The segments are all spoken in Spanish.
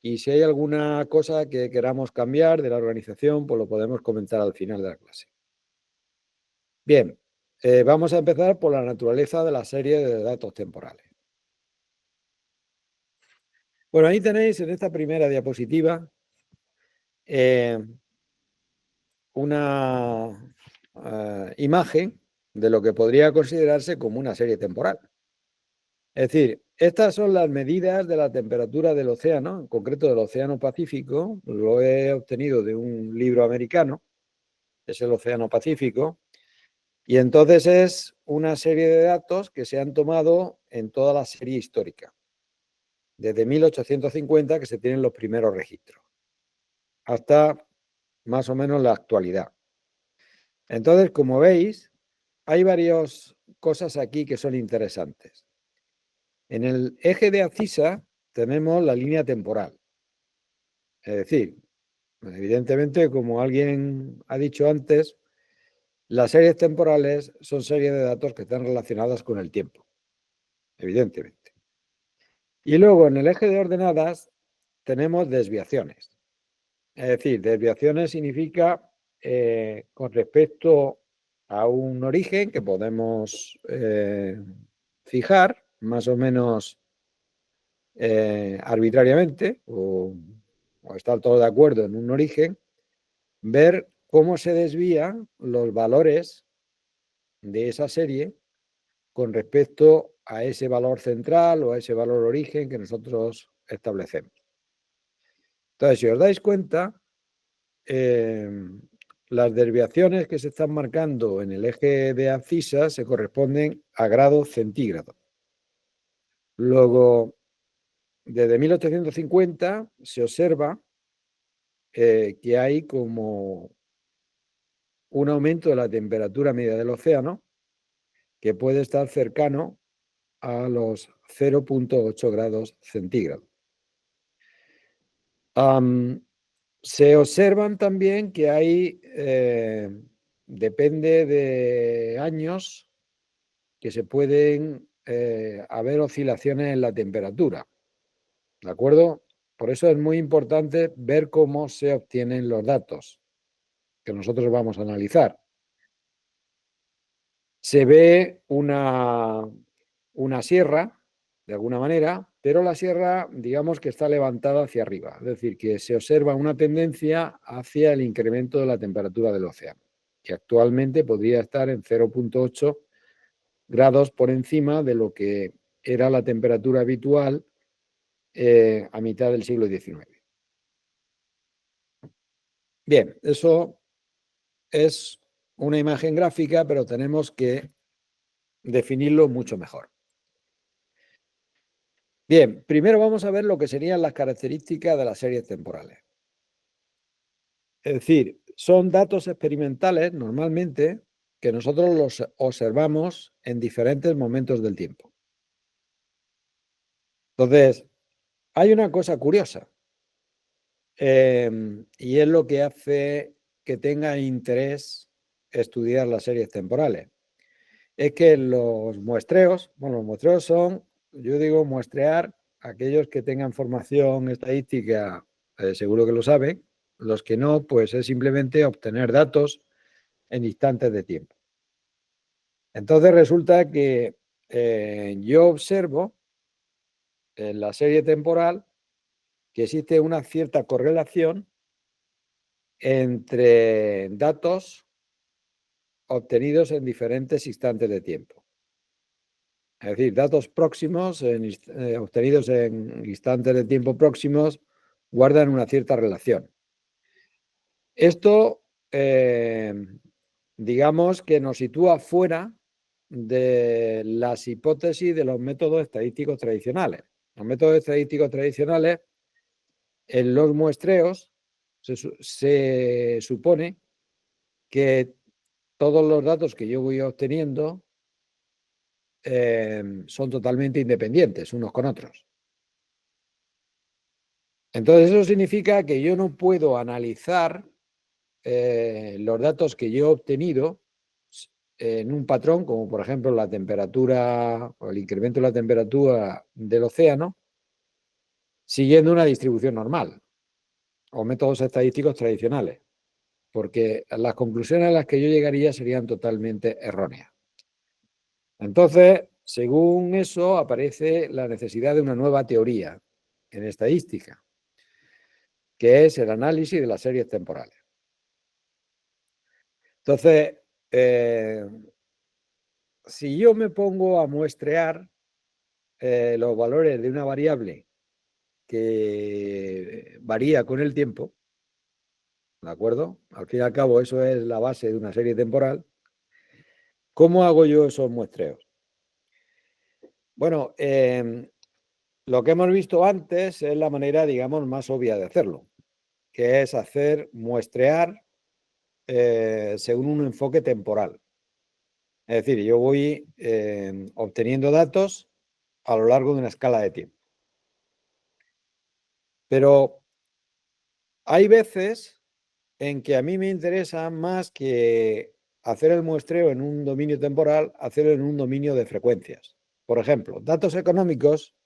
y si hay alguna cosa que queramos cambiar de la organización, pues lo podemos comentar al final de la clase. Bien, vamos a empezar por la naturaleza de la serie de datos temporales. Bueno, ahí tenéis en esta primera diapositiva una imagen de lo que podría considerarse como una serie temporal. Es decir, estas son las medidas de la temperatura del océano, en concreto del Océano Pacífico. Lo he obtenido de un libro americano, es el Océano Pacífico. Y entonces es una serie de datos que se han tomado en toda la serie histórica, desde 1850 que se tienen los primeros registros, hasta más o menos la actualidad. Entonces, como veis, hay varias cosas aquí que son interesantes. En el eje de abscisa tenemos la línea temporal. Es decir, evidentemente, como alguien ha dicho antes, las series temporales son series de datos que están relacionadas con el tiempo, evidentemente. Y luego en el eje de ordenadas tenemos desviaciones. Es decir, desviaciones significa con respecto a un origen que podemos fijar más o menos arbitrariamente o estar todos de acuerdo en un origen, ver cómo se desvían los valores de esa serie con respecto a ese valor central o a ese valor origen que nosotros establecemos. Entonces, si os dais cuenta, las desviaciones que se están marcando en el eje de abscisa se corresponden a grados centígrados. Luego, desde 1850 se observa que hay como un aumento de la temperatura media del océano que puede estar cercano a los 0,8 grados centígrados. Se observan también que hay, depende de años, que se pueden haber oscilaciones en la temperatura, ¿de acuerdo? Por eso es muy importante ver cómo se obtienen los datos que nosotros vamos a analizar. Se ve una sierra, de alguna manera, pero la sierra, digamos que está levantada hacia arriba, es decir, que se observa una tendencia hacia el incremento de la temperatura del océano, que actualmente podría estar en 0,8 grados por encima de lo que era la temperatura habitual a mitad del siglo XIX. Bien, eso es una imagen gráfica, pero tenemos que definirlo mucho mejor. Bien, primero vamos a ver lo que serían las características de las series temporales. Es decir, son datos experimentales normalmente que nosotros los observamos en diferentes momentos del tiempo. Entonces, hay una cosa curiosa y es lo que hace que tenga interés estudiar las series temporales. Es que los muestreos son, yo digo muestrear, aquellos que tengan formación estadística, seguro que lo saben, los que no, pues es simplemente obtener datos en instantes de tiempo. Entonces resulta que yo observo en la serie temporal que existe una cierta correlación entre datos obtenidos en diferentes instantes de tiempo. Es decir, datos próximos obtenidos en instantes de tiempo próximos guardan una cierta relación. Esto, digamos que nos sitúa fuera de las hipótesis de los métodos estadísticos tradicionales. Los métodos estadísticos tradicionales, en los muestreos, se supone que todos los datos que yo voy obteniendo son totalmente independientes unos con otros. Entonces eso significa que yo no puedo analizar los datos que yo he obtenido en un patrón, como por ejemplo la temperatura o el incremento de la temperatura del océano, siguiendo una distribución normal o métodos estadísticos tradicionales, porque las conclusiones a las que yo llegaría serían totalmente erróneas. Entonces, según eso, aparece la necesidad de una nueva teoría en estadística, que es el análisis de las series temporales. Entonces, si yo me pongo a muestrear los valores de una variable que varía con el tiempo, ¿de acuerdo? Al fin y al cabo, eso es la base de una serie temporal. ¿Cómo hago yo esos muestreos? Bueno, lo que hemos visto antes es la manera, digamos, más obvia de hacerlo, que es hacer muestrear según un enfoque temporal. Es decir, yo voy obteniendo datos a lo largo de una escala de tiempo. Pero hay veces en que a mí me interesa más que hacer el muestreo en un dominio temporal, hacerlo en un dominio de frecuencias. Por ejemplo, datos económicos,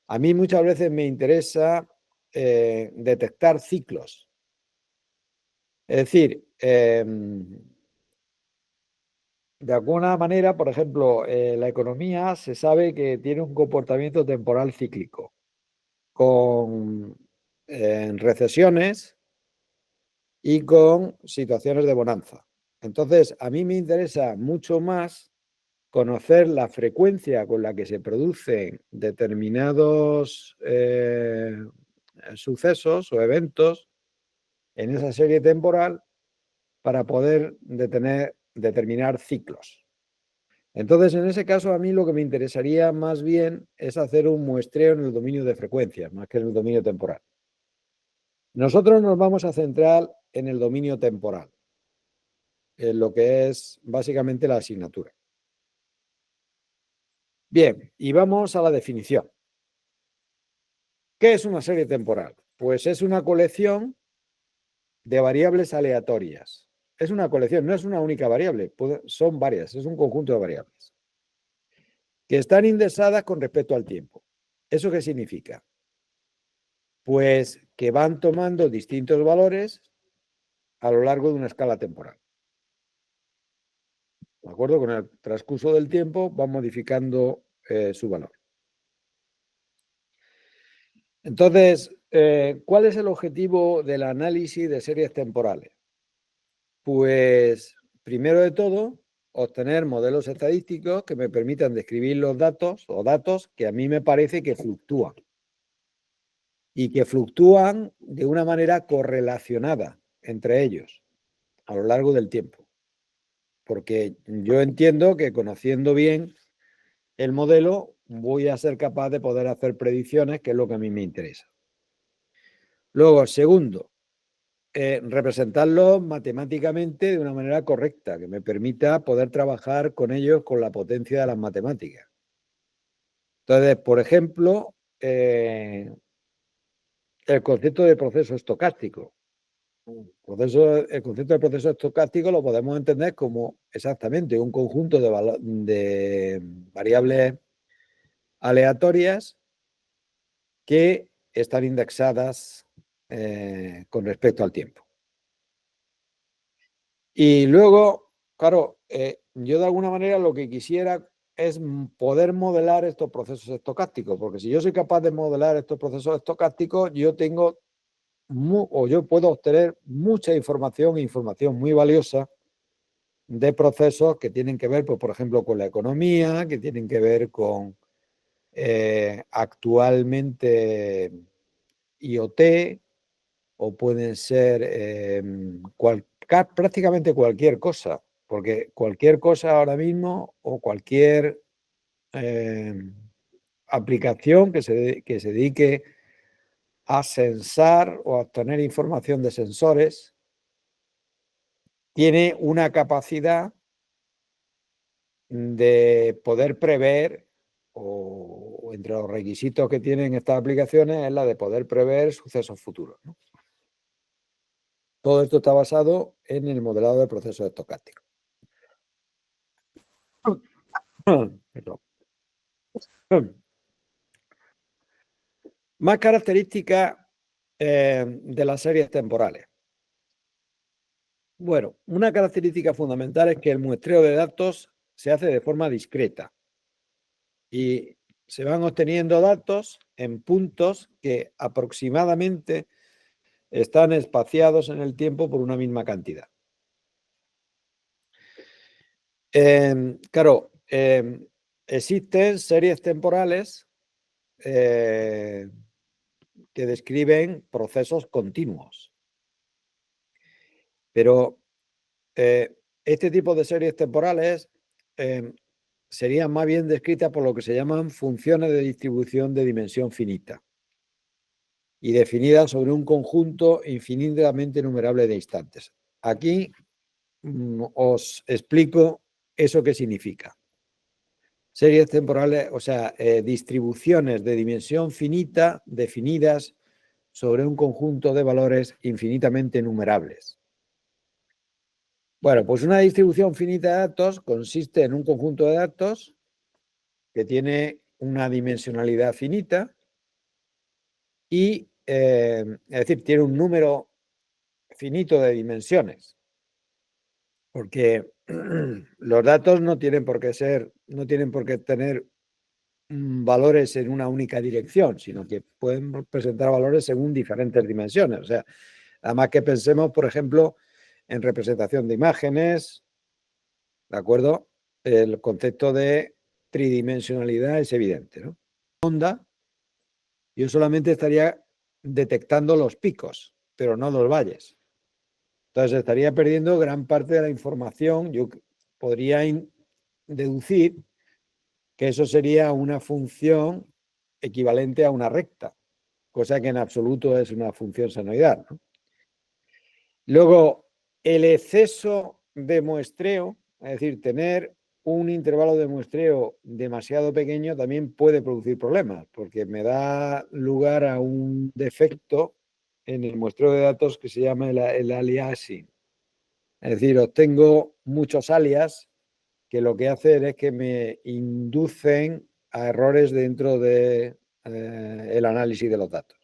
a mí muchas veces me interesa detectar ciclos. Es decir, de alguna manera, por ejemplo, la economía se sabe que tiene un comportamiento temporal cíclico, con recesiones y con situaciones de bonanza. Entonces, a mí me interesa mucho más conocer la frecuencia con la que se producen determinados sucesos o eventos en esa serie temporal para poder determinar ciclos. Entonces, en ese caso, a mí lo que me interesaría más bien es hacer un muestreo en el dominio de frecuencias, más que en el dominio temporal. Nosotros nos vamos a centrar en el dominio temporal, en lo que es básicamente la asignatura. Bien, y vamos a la definición. ¿Qué es una serie temporal? Pues es una colección de variables aleatorias. Es una colección, no es una única variable, son varias, es un conjunto de variables que están indexadas con respecto al tiempo. ¿Eso qué significa? Pues que van tomando distintos valores a lo largo de una escala temporal. ¿De acuerdo? Con el transcurso del tiempo van modificando su valor. Entonces, ¿cuál es el objetivo del análisis de series temporales? Pues, primero de todo, obtener modelos estadísticos que me permitan describir los datos o datos que a mí me parece que fluctúan y que fluctúan de una manera correlacionada entre ellos a lo largo del tiempo. Porque yo entiendo que conociendo bien el modelo voy a ser capaz de poder hacer predicciones, que es lo que a mí me interesa. Luego, segundo, representarlos matemáticamente de una manera correcta, que me permita poder trabajar con ellos con la potencia de las matemáticas. Entonces, por ejemplo, el concepto de proceso estocástico. El concepto de proceso estocástico lo podemos entender como exactamente un conjunto de variables aleatorias que están indexadas con respecto al tiempo. Y luego, claro, yo de alguna manera lo que quisiera es poder modelar estos procesos estocásticos, porque si yo soy capaz de modelar estos procesos estocásticos, yo puedo obtener mucha información e información muy valiosa de procesos que tienen que ver, pues, por ejemplo, con la economía, que tienen que ver con actualmente IoT, o pueden ser prácticamente cualquier cosa, porque cualquier cosa ahora mismo o cualquier aplicación que se dedique a sensar o a obtener información de sensores tiene una capacidad de poder prever, o entre los requisitos que tienen estas aplicaciones es la de poder prever sucesos futuros, ¿no? Todo esto está basado en el modelado de procesos estocásticos. Perdón. Más características de las series temporales. Bueno, una característica fundamental es que el muestreo de datos se hace de forma discreta y se van obteniendo datos en puntos que aproximadamente están espaciados en el tiempo por una misma cantidad. Claro, existen series temporales que describen procesos continuos, pero este tipo de series temporales serían más bien descritas por lo que se llaman funciones de distribución de dimensión finita y definidas sobre un conjunto infinitamente enumerable de instantes. Aquí os explico eso qué significa. Series temporales, o sea, distribuciones de dimensión finita definidas sobre un conjunto de valores infinitamente enumerables. Bueno, pues una distribución finita de datos consiste en un conjunto de datos que tiene una dimensionalidad finita y, es decir, tiene un número finito de dimensiones, porque los datos no tienen por qué tener valores en una única dirección, sino que pueden presentar valores según diferentes dimensiones. O sea, además que pensemos, por ejemplo, en representación de imágenes, ¿de acuerdo? El concepto de tridimensionalidad es evidente, ¿no? Onda, yo solamente estaría detectando los picos, pero no los valles. Entonces estaría perdiendo gran parte de la información. Yo podría deducir que eso sería una función equivalente a una recta, cosa que en absoluto es una función senoidal, ¿no? Luego, el exceso de muestreo, es decir, tener un intervalo de muestreo demasiado pequeño también puede producir problemas, porque me da lugar a un defecto en el muestreo de datos que se llama el aliasing. Es decir, obtengo muchos alias que lo que hacen es que me inducen a errores dentro de el análisis de los datos.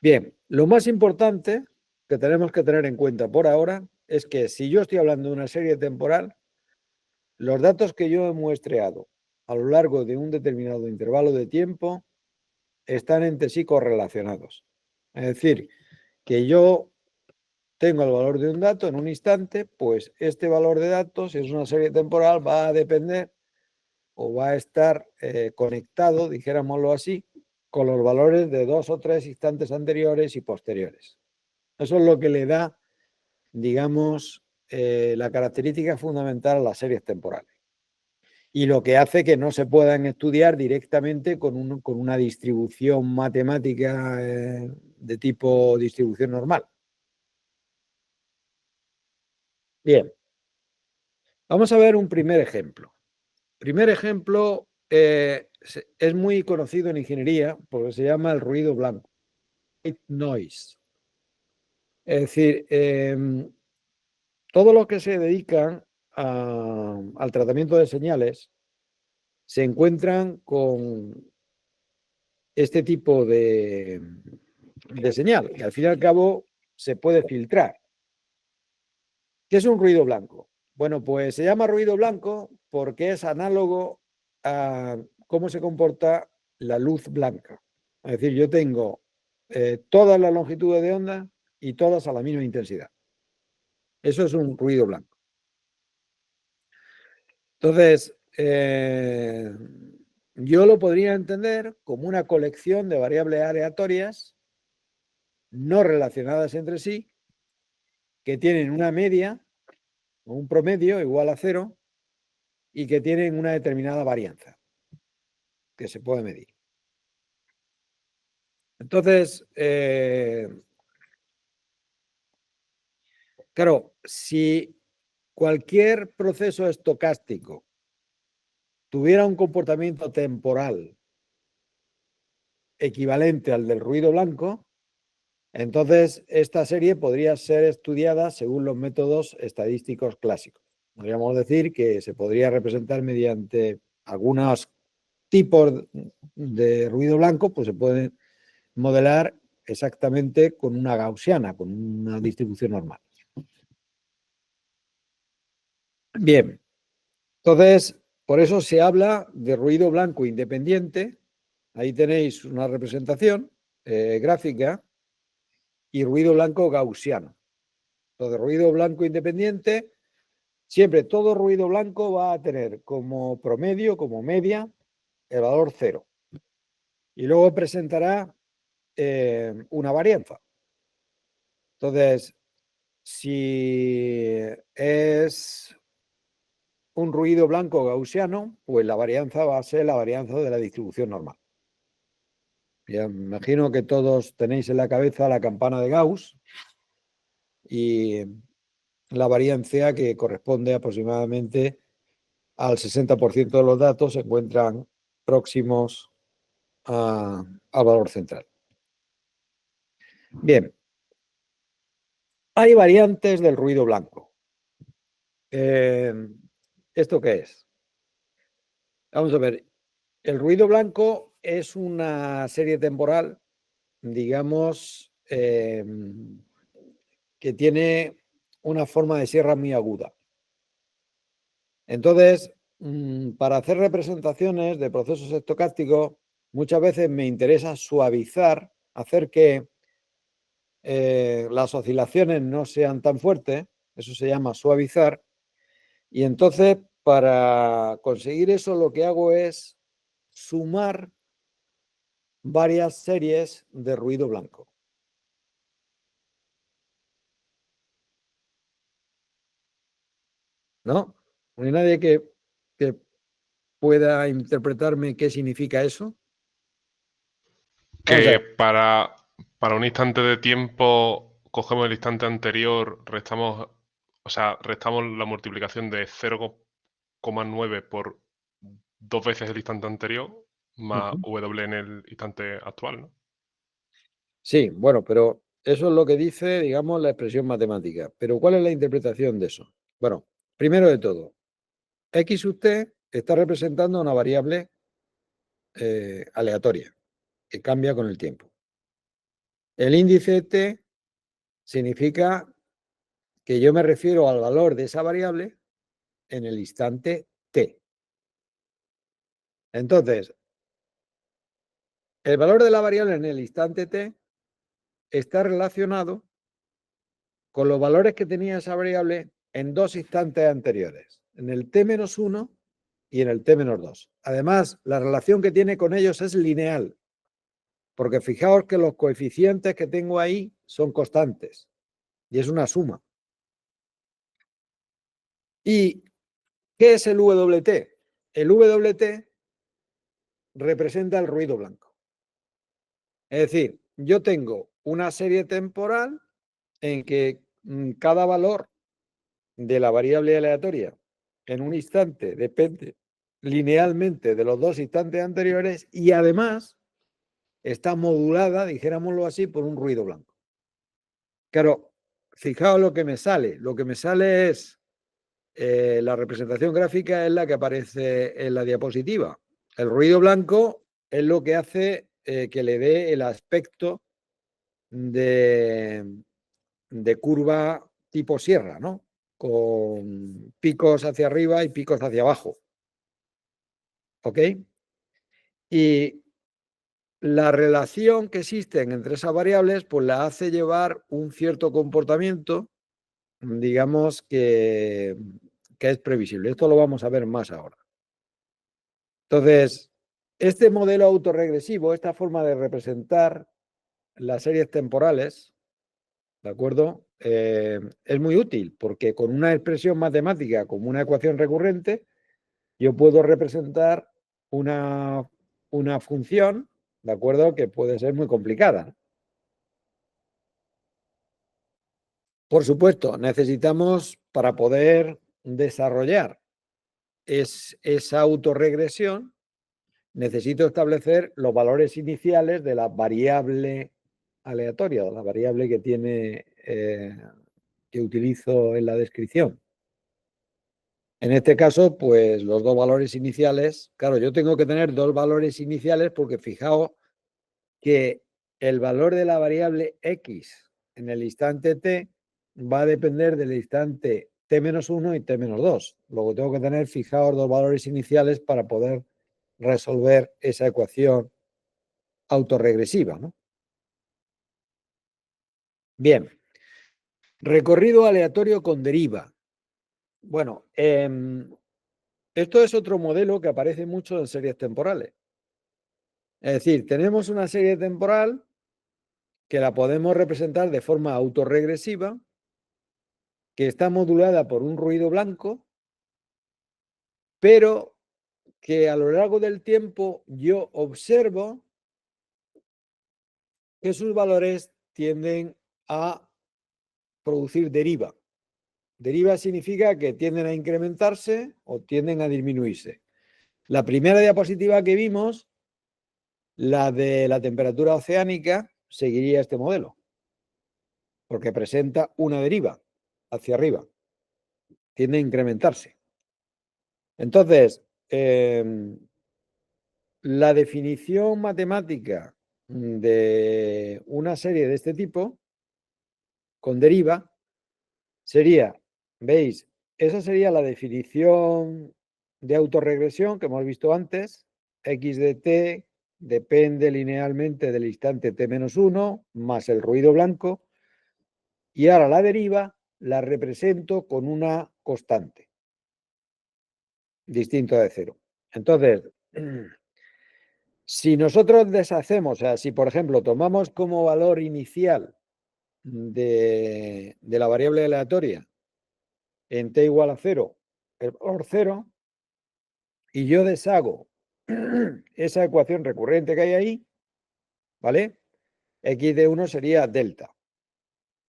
Bien, lo más importante que tenemos que tener en cuenta por ahora es que si yo estoy hablando de una serie temporal, los datos que yo he muestreado a lo largo de un determinado intervalo de tiempo están entre sí correlacionados. Es decir, que yo tengo el valor de un dato en un instante, pues este valor de datos, si es una serie temporal, va a depender o va a estar conectado, dijéramoslo así, con los valores de 2 o 3 instantes anteriores y posteriores. Eso es lo que le da, digamos, la característica fundamental a las series temporales. Y lo que hace que no se puedan estudiar directamente con una distribución matemática de tipo distribución normal. Bien, vamos a ver un primer ejemplo. Primer ejemplo es muy conocido en ingeniería porque se llama el ruido blanco, white noise. Es decir, todos los que se dedican al tratamiento de señales se encuentran con este tipo de señal, que al fin y al cabo se puede filtrar. ¿Qué es un ruido blanco? Bueno, pues se llama ruido blanco porque es análogo a cómo se comporta la luz blanca. Es decir, yo tengo todas las longitudes de onda y todas a la misma intensidad. Eso es un ruido blanco. Entonces, yo lo podría entender como una colección de variables aleatorias no relacionadas entre sí, que tienen una media o un promedio igual a 0 y que tienen una determinada varianza que se puede medir. Entonces, claro, si cualquier proceso estocástico tuviera un comportamiento temporal equivalente al del ruido blanco, entonces esta serie podría ser estudiada según los métodos estadísticos clásicos. Podríamos decir que se podría representar mediante algunas tipos de ruido blanco pues se pueden modelar exactamente con una gaussiana, con una distribución normal. Bien, entonces, por eso se habla de ruido blanco independiente. Ahí tenéis una representación gráfica y ruido blanco gaussiano. Entonces, ruido blanco independiente, siempre todo ruido blanco va a tener como promedio, como media, el valor 0. Y luego presentará una varianza. Entonces, si es un ruido blanco gaussiano, pues la varianza va a ser la varianza de la distribución normal. Ya me imagino que todos tenéis en la cabeza la campana de Gauss y la varianza que corresponde aproximadamente al 60% de los datos se encuentran próximos al valor central. Bien, hay variantes del ruido blanco. ¿Esto qué es? Vamos a ver, el ruido blanco es una serie temporal, digamos, que tiene una forma de sierra muy aguda. Entonces, para hacer representaciones de procesos estocásticos, muchas veces me interesa suavizar, hacer que las oscilaciones no sean tan fuertes, eso se llama suavizar, y entonces para conseguir eso lo que hago es sumar varias series de ruido blanco. ¿No? ¿No hay nadie que pueda interpretarme qué significa eso? Vamos a Que ver. para un instante de tiempo cogemos el instante anterior, restamos, o sea, restamos la multiplicación de 0,9 por dos veces el instante anterior más Ujú. W en el instante actual, ¿no? Sí, bueno, pero eso es lo que dice, digamos, la expresión matemática. Pero ¿cuál es la interpretación de eso? Bueno, primero de todo, X sub t está representando una variable aleatoria que cambia con el tiempo. El índice t significa que yo me refiero al valor de esa variable en el instante t. Entonces, el valor de la variable en el instante t está relacionado con los valores que tenía esa variable en dos instantes anteriores, en el t-1 y en el t-2. Además, la relación que tiene con ellos es lineal, porque fijaos que los coeficientes que tengo ahí son constantes y es una suma. ¿Y qué es el WT? El WT representa el ruido blanco. Es decir, yo tengo una serie temporal en que cada valor de la variable aleatoria en un instante depende linealmente de los dos instantes anteriores y además está modulada, dijéramoslo así, por un ruido blanco. Claro, fijaos lo que me sale. Lo que me sale es la representación gráfica es la que aparece en la diapositiva. El ruido blanco es lo que hace que le dé el aspecto de curva tipo sierra, ¿no? Con picos hacia arriba y picos hacia abajo. ¿Ok? Y la relación que existe entre esas variables, pues la hace llevar un cierto comportamiento, digamos que es previsible. Esto lo vamos a ver más ahora. Entonces, este modelo autorregresivo, esta forma de representar las series temporales, ¿de acuerdo? Es muy útil porque con una expresión matemática como una ecuación recurrente, yo puedo representar una función, ¿de acuerdo? Que puede ser muy complicada. Por supuesto, necesitamos para poder desarrollar esa autorregresión, necesito establecer los valores iniciales de la variable aleatoria, de la variable que tiene que utilizo en la descripción. En este caso, pues los dos valores iniciales, claro, yo tengo que tener dos valores iniciales porque fijaos que el valor de la variable x en el instante t va a depender del instante t-1 y t-2. Luego tengo que tener fijados dos valores iniciales para poder resolver esa ecuación autorregresiva, ¿no? Bien, recorrido aleatorio con deriva. Bueno, esto es otro modelo que aparece mucho en series temporales. Es decir, tenemos una serie temporal que la podemos representar de forma autorregresiva, que está modulada por un ruido blanco, pero que a lo largo del tiempo yo observo que sus valores tienden a producir deriva. Deriva significa que tienden a incrementarse o tienden a disminuirse. La primera diapositiva que vimos, la de la temperatura oceánica, seguiría este modelo, porque presenta una deriva hacia arriba, tiende a incrementarse. Entonces, la definición matemática de una serie de este tipo, con deriva, sería, ¿veis? Esa sería la definición de autorregresión que hemos visto antes. X de t depende linealmente del instante t-1 más el ruido blanco. Y ahora la deriva la represento con una constante, distinto de cero. Entonces, si nosotros deshacemos, o sea, si por ejemplo tomamos como valor inicial de la variable aleatoria en t igual a 0, el valor 0, y yo deshago esa ecuación recurrente que hay ahí, ¿vale? X de 1 sería delta.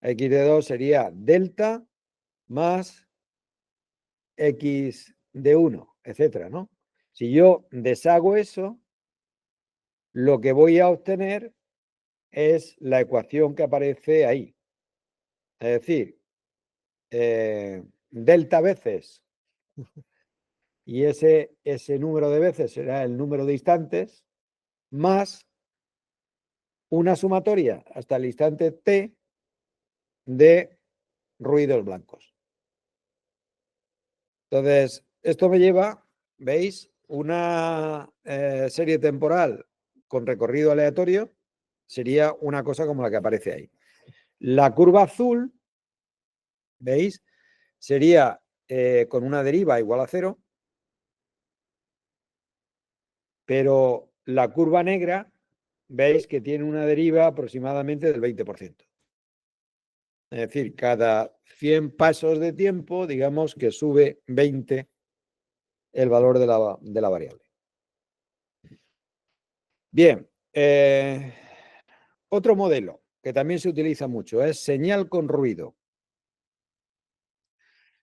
X de 2 sería delta más X de 1, etcétera, ¿no? Si yo deshago eso, lo que voy a obtener es la ecuación que aparece ahí. Es decir, delta veces, y ese número de veces será el número de instantes, más una sumatoria hasta el instante t de ruidos blancos. Entonces, esto me lleva, ¿veis? Una serie temporal con recorrido aleatorio sería una cosa como la que aparece ahí. La curva azul, ¿veis? Sería con una deriva igual a 0, pero la curva negra, veis que tiene una deriva aproximadamente del 20%. Es decir, cada 100 pasos de tiempo, digamos que sube 20 el valor de la variable. Bien, otro modelo que también se utiliza mucho es señal con ruido.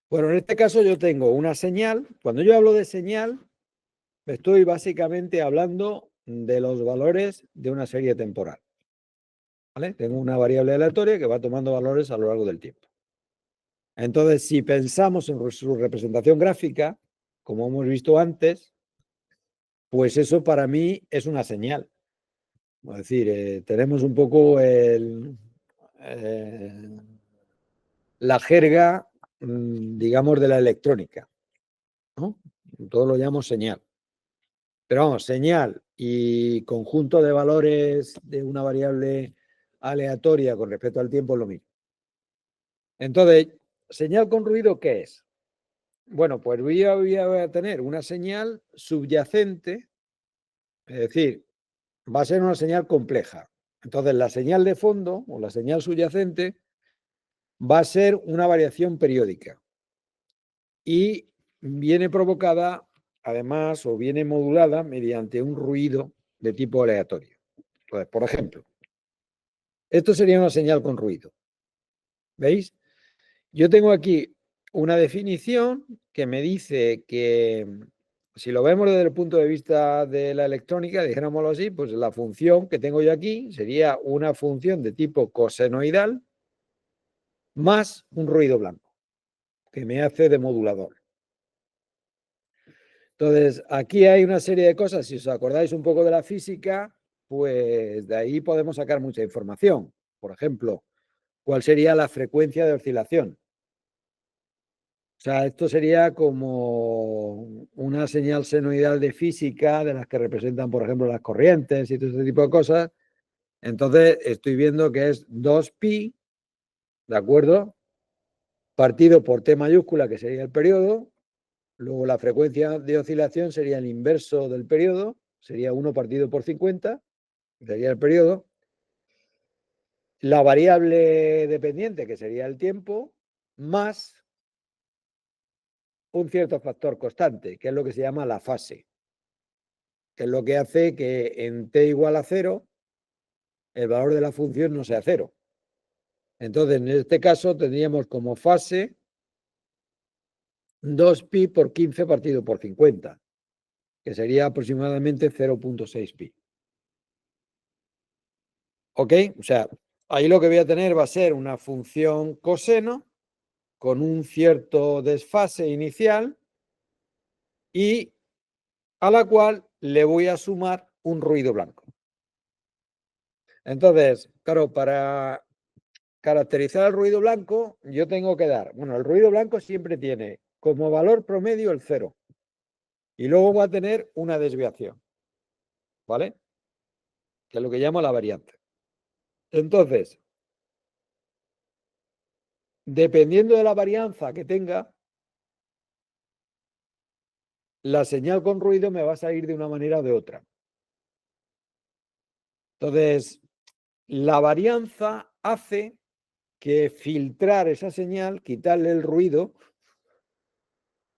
Bueno, en este caso yo tengo una señal. Cuando yo hablo de señal, estoy básicamente hablando de los valores de una serie temporal. ¿Vale? Tengo una variable aleatoria que va tomando valores a lo largo del tiempo. Entonces, si pensamos en su representación gráfica, como hemos visto antes, pues eso para mí es una señal. Es decir, tenemos un poco la jerga, digamos, de la electrónica, ¿no? Todo lo llamo señal. Pero vamos, señal y conjunto de valores de una variable aleatoria con respecto al tiempo es lo mismo. Entonces, señal con ruido, ¿qué es? Bueno, pues voy a tener una señal subyacente, es decir, va a ser una señal compleja. Entonces, la señal de fondo o la señal subyacente va a ser una variación periódica y viene provocada, además, o viene modulada mediante un ruido de tipo aleatorio. Entonces, por ejemplo, esto sería una señal con ruido. ¿Veis? Yo tengo aquí una definición que me dice que, si lo vemos desde el punto de vista de la electrónica, dijéramoslo así, pues la función que tengo yo aquí sería una función de tipo cosenoidal más un ruido blanco, que me hace de modulador. Entonces, aquí hay una serie de cosas, si os acordáis un poco de la física, pues de ahí podemos sacar mucha información. Por ejemplo, ¿cuál sería la frecuencia de oscilación? O sea, esto sería como una señal senoidal de física, de las que representan, por ejemplo, las corrientes y todo este tipo de cosas. Entonces, estoy viendo que es 2pi, ¿de acuerdo? Partido por t mayúscula, que sería el periodo. Luego la frecuencia de oscilación sería el inverso del periodo, sería 1 partido por 50, sería el periodo. La variable dependiente, que sería el tiempo, más un cierto factor constante, que es lo que se llama la fase, que es lo que hace que en t igual a 0, el valor de la función no sea 0. Entonces, en este caso, tendríamos como fase 2pi por 15 partido por 50, que sería aproximadamente 0.6 pi. ¿Ok? O sea, ahí lo que voy a tener va a ser una función coseno con un cierto desfase inicial y a la cual le voy a sumar un ruido blanco. Entonces, claro, para caracterizar el ruido blanco, yo tengo que dar, bueno, el ruido blanco siempre tiene como valor promedio el 0 y luego va a tener una desviación, ¿vale? Que es lo que llamo la varianza. Entonces, dependiendo de la varianza que tenga, la señal con ruido me va a salir de una manera o de otra. Entonces, la varianza hace que filtrar esa señal, quitarle el ruido,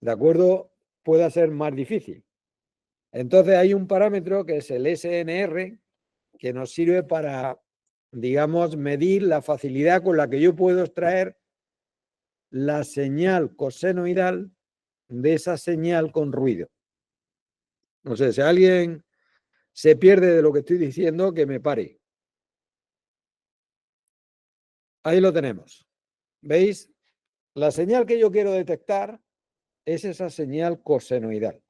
¿de acuerdo?, pueda ser más difícil. Entonces hay un parámetro que es el SNR que nos sirve para, digamos, medir la facilidad con la que yo puedo extraer la señal cosenoidal de esa señal con ruido. No sé, si alguien se pierde de lo que estoy diciendo, que me pare. Ahí lo tenemos. ¿Veis? La señal que yo quiero detectar es esa señal cosenoidal,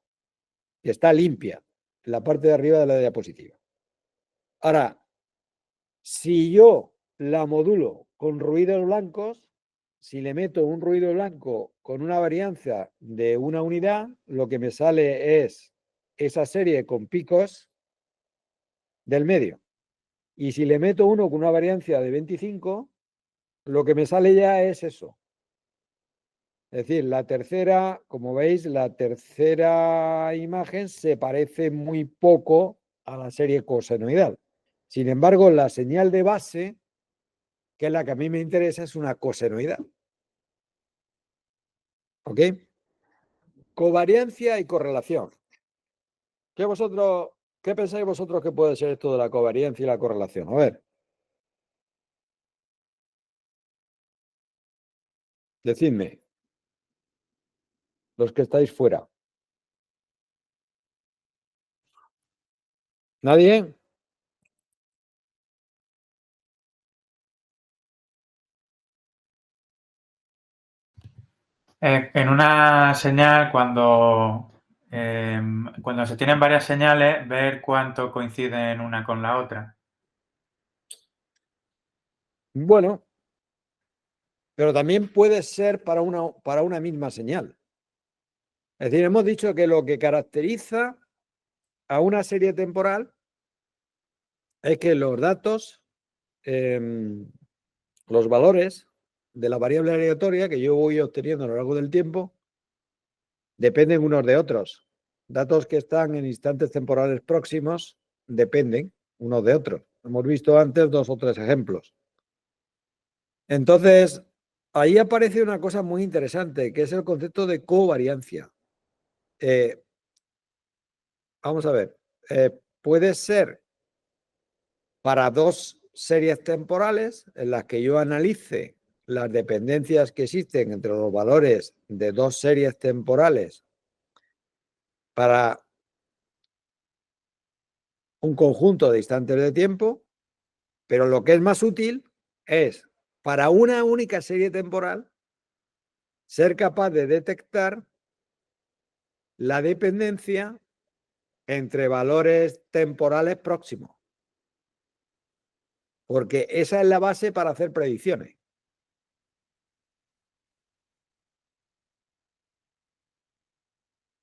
que está limpia en la parte de arriba de la diapositiva. Ahora, si yo la modulo con ruidos blancos, si le meto un ruido blanco con una varianza de una unidad, lo que me sale es esa serie con picos del medio. Y si le meto uno con una varianza de 25, lo que me sale ya es eso. Es decir, la tercera, como veis, la tercera imagen se parece muy poco a la serie cosenoidal. Sin embargo, la señal de base, que es la que a mí me interesa, es una cosenoidal. ¿Ok? Covariancia y correlación. ¿Qué pensáis vosotros que puede ser esto de la covariancia y la correlación? A ver. Decidme, los que estáis fuera. ¿Nadie? En una señal, cuando se tienen varias señales, ver cuánto coinciden una con la otra. Bueno, pero también puede ser para una misma señal. Es decir, hemos dicho que lo que caracteriza a una serie temporal es que los datos, los valores de la variable aleatoria que yo voy obteniendo a lo largo del tiempo, dependen unos de otros. Datos que están en instantes temporales próximos dependen unos de otros. Hemos visto antes 2 o 3 ejemplos. Entonces, ahí aparece una cosa muy interesante, que es el concepto de covariancia. Vamos a ver, puede ser para 2 series temporales en las que yo analice las dependencias que existen entre los valores de 2 series temporales para un conjunto de instantes de tiempo, pero lo que es más útil es para una única serie temporal ser capaz de detectar la dependencia entre valores temporales próximos. Porque esa es la base para hacer predicciones.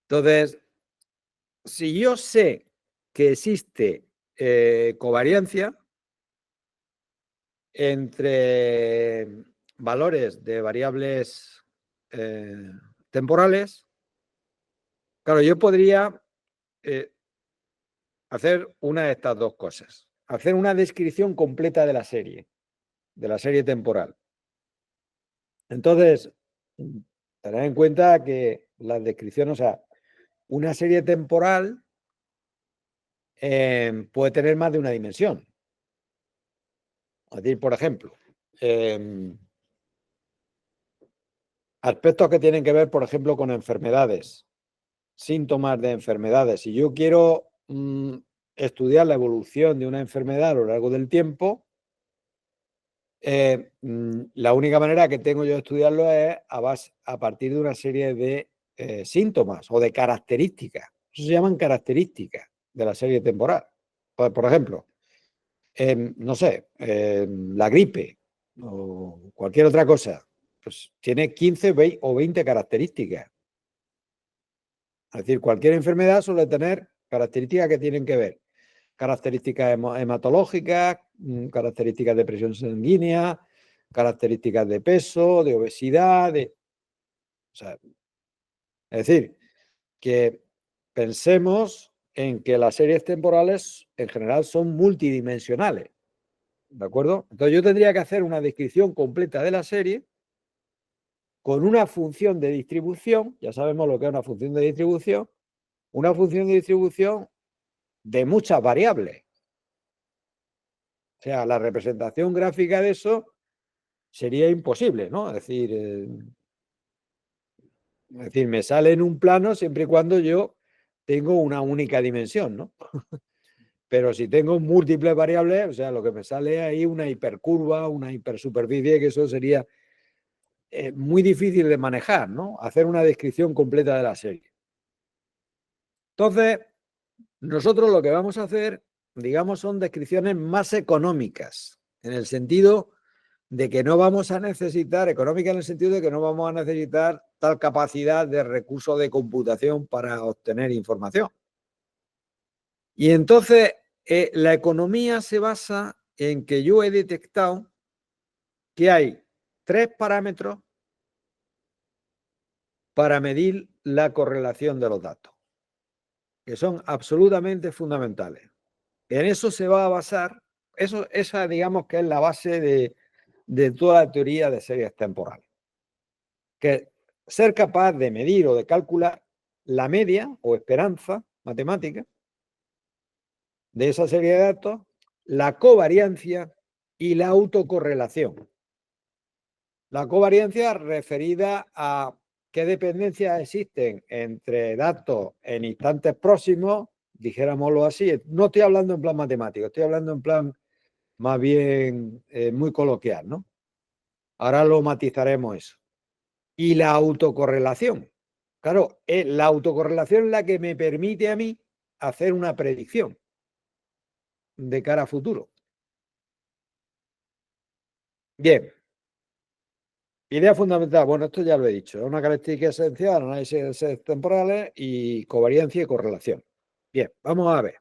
Entonces, si yo sé que existe covariancia entre valores de variables temporales, claro, yo podría hacer una de estas dos cosas. Hacer una descripción completa de la serie temporal. Entonces, tened en cuenta que las descripciones, o sea, una serie temporal puede tener más de una dimensión. Es decir, por ejemplo, aspectos que tienen que ver, por ejemplo, con enfermedades, síntomas de enfermedades. Si yo quiero estudiar la evolución de una enfermedad a lo largo del tiempo, la única manera que tengo yo de estudiarlo es a partir de una serie de síntomas o de características. Eso se llaman características de la serie temporal. Pues, por ejemplo, no sé, la gripe o cualquier otra cosa, pues tiene 15 o 20 características. Es decir, cualquier enfermedad suele tener características que tienen que ver. Características hematológicas, características de presión sanguínea, características de peso, de obesidad, o sea, es decir, que pensemos en que las series temporales en general son multidimensionales, ¿de acuerdo? Entonces yo tendría que hacer una descripción completa de la serie con una función de distribución, ya sabemos lo que es una función de distribución de muchas variables. O sea, la representación gráfica de eso sería imposible, ¿no? Es decir, me sale en un plano siempre y cuando yo tengo una única dimensión, ¿no? Pero si tengo múltiples variables, o sea, lo que me sale ahí una hipercurva, una hipersuperficie, que eso sería muy difícil de manejar, ¿no? Hacer una descripción completa de la serie. Entonces, nosotros lo que vamos a hacer, digamos, son descripciones más económicas, en el sentido de que no vamos a necesitar, económica en el sentido de que no vamos a necesitar tal capacidad de recursos de computación para obtener información. Y entonces, la economía se basa en que yo he detectado que hay 3 parámetros para medir la correlación de los datos, que son absolutamente fundamentales. En eso se va a basar, esa digamos que es la base de toda la teoría de series temporales. Que ser capaz de medir o de calcular la media o esperanza matemática de esa serie de datos, la covariancia y la autocorrelación. La covariancia referida a qué dependencias existen entre datos en instantes próximos, dijéramoslo así. No estoy hablando en plan matemático, estoy hablando en plan más bien muy coloquial, ¿no? Ahora lo matizaremos eso. Y la autocorrelación. Claro, la autocorrelación es la que me permite a mí hacer una predicción de cara a futuro. Bien. Idea fundamental. Bueno, esto ya lo he dicho. Es una característica esencial, análisis temporales y covariancia y correlación. Bien, vamos a ver.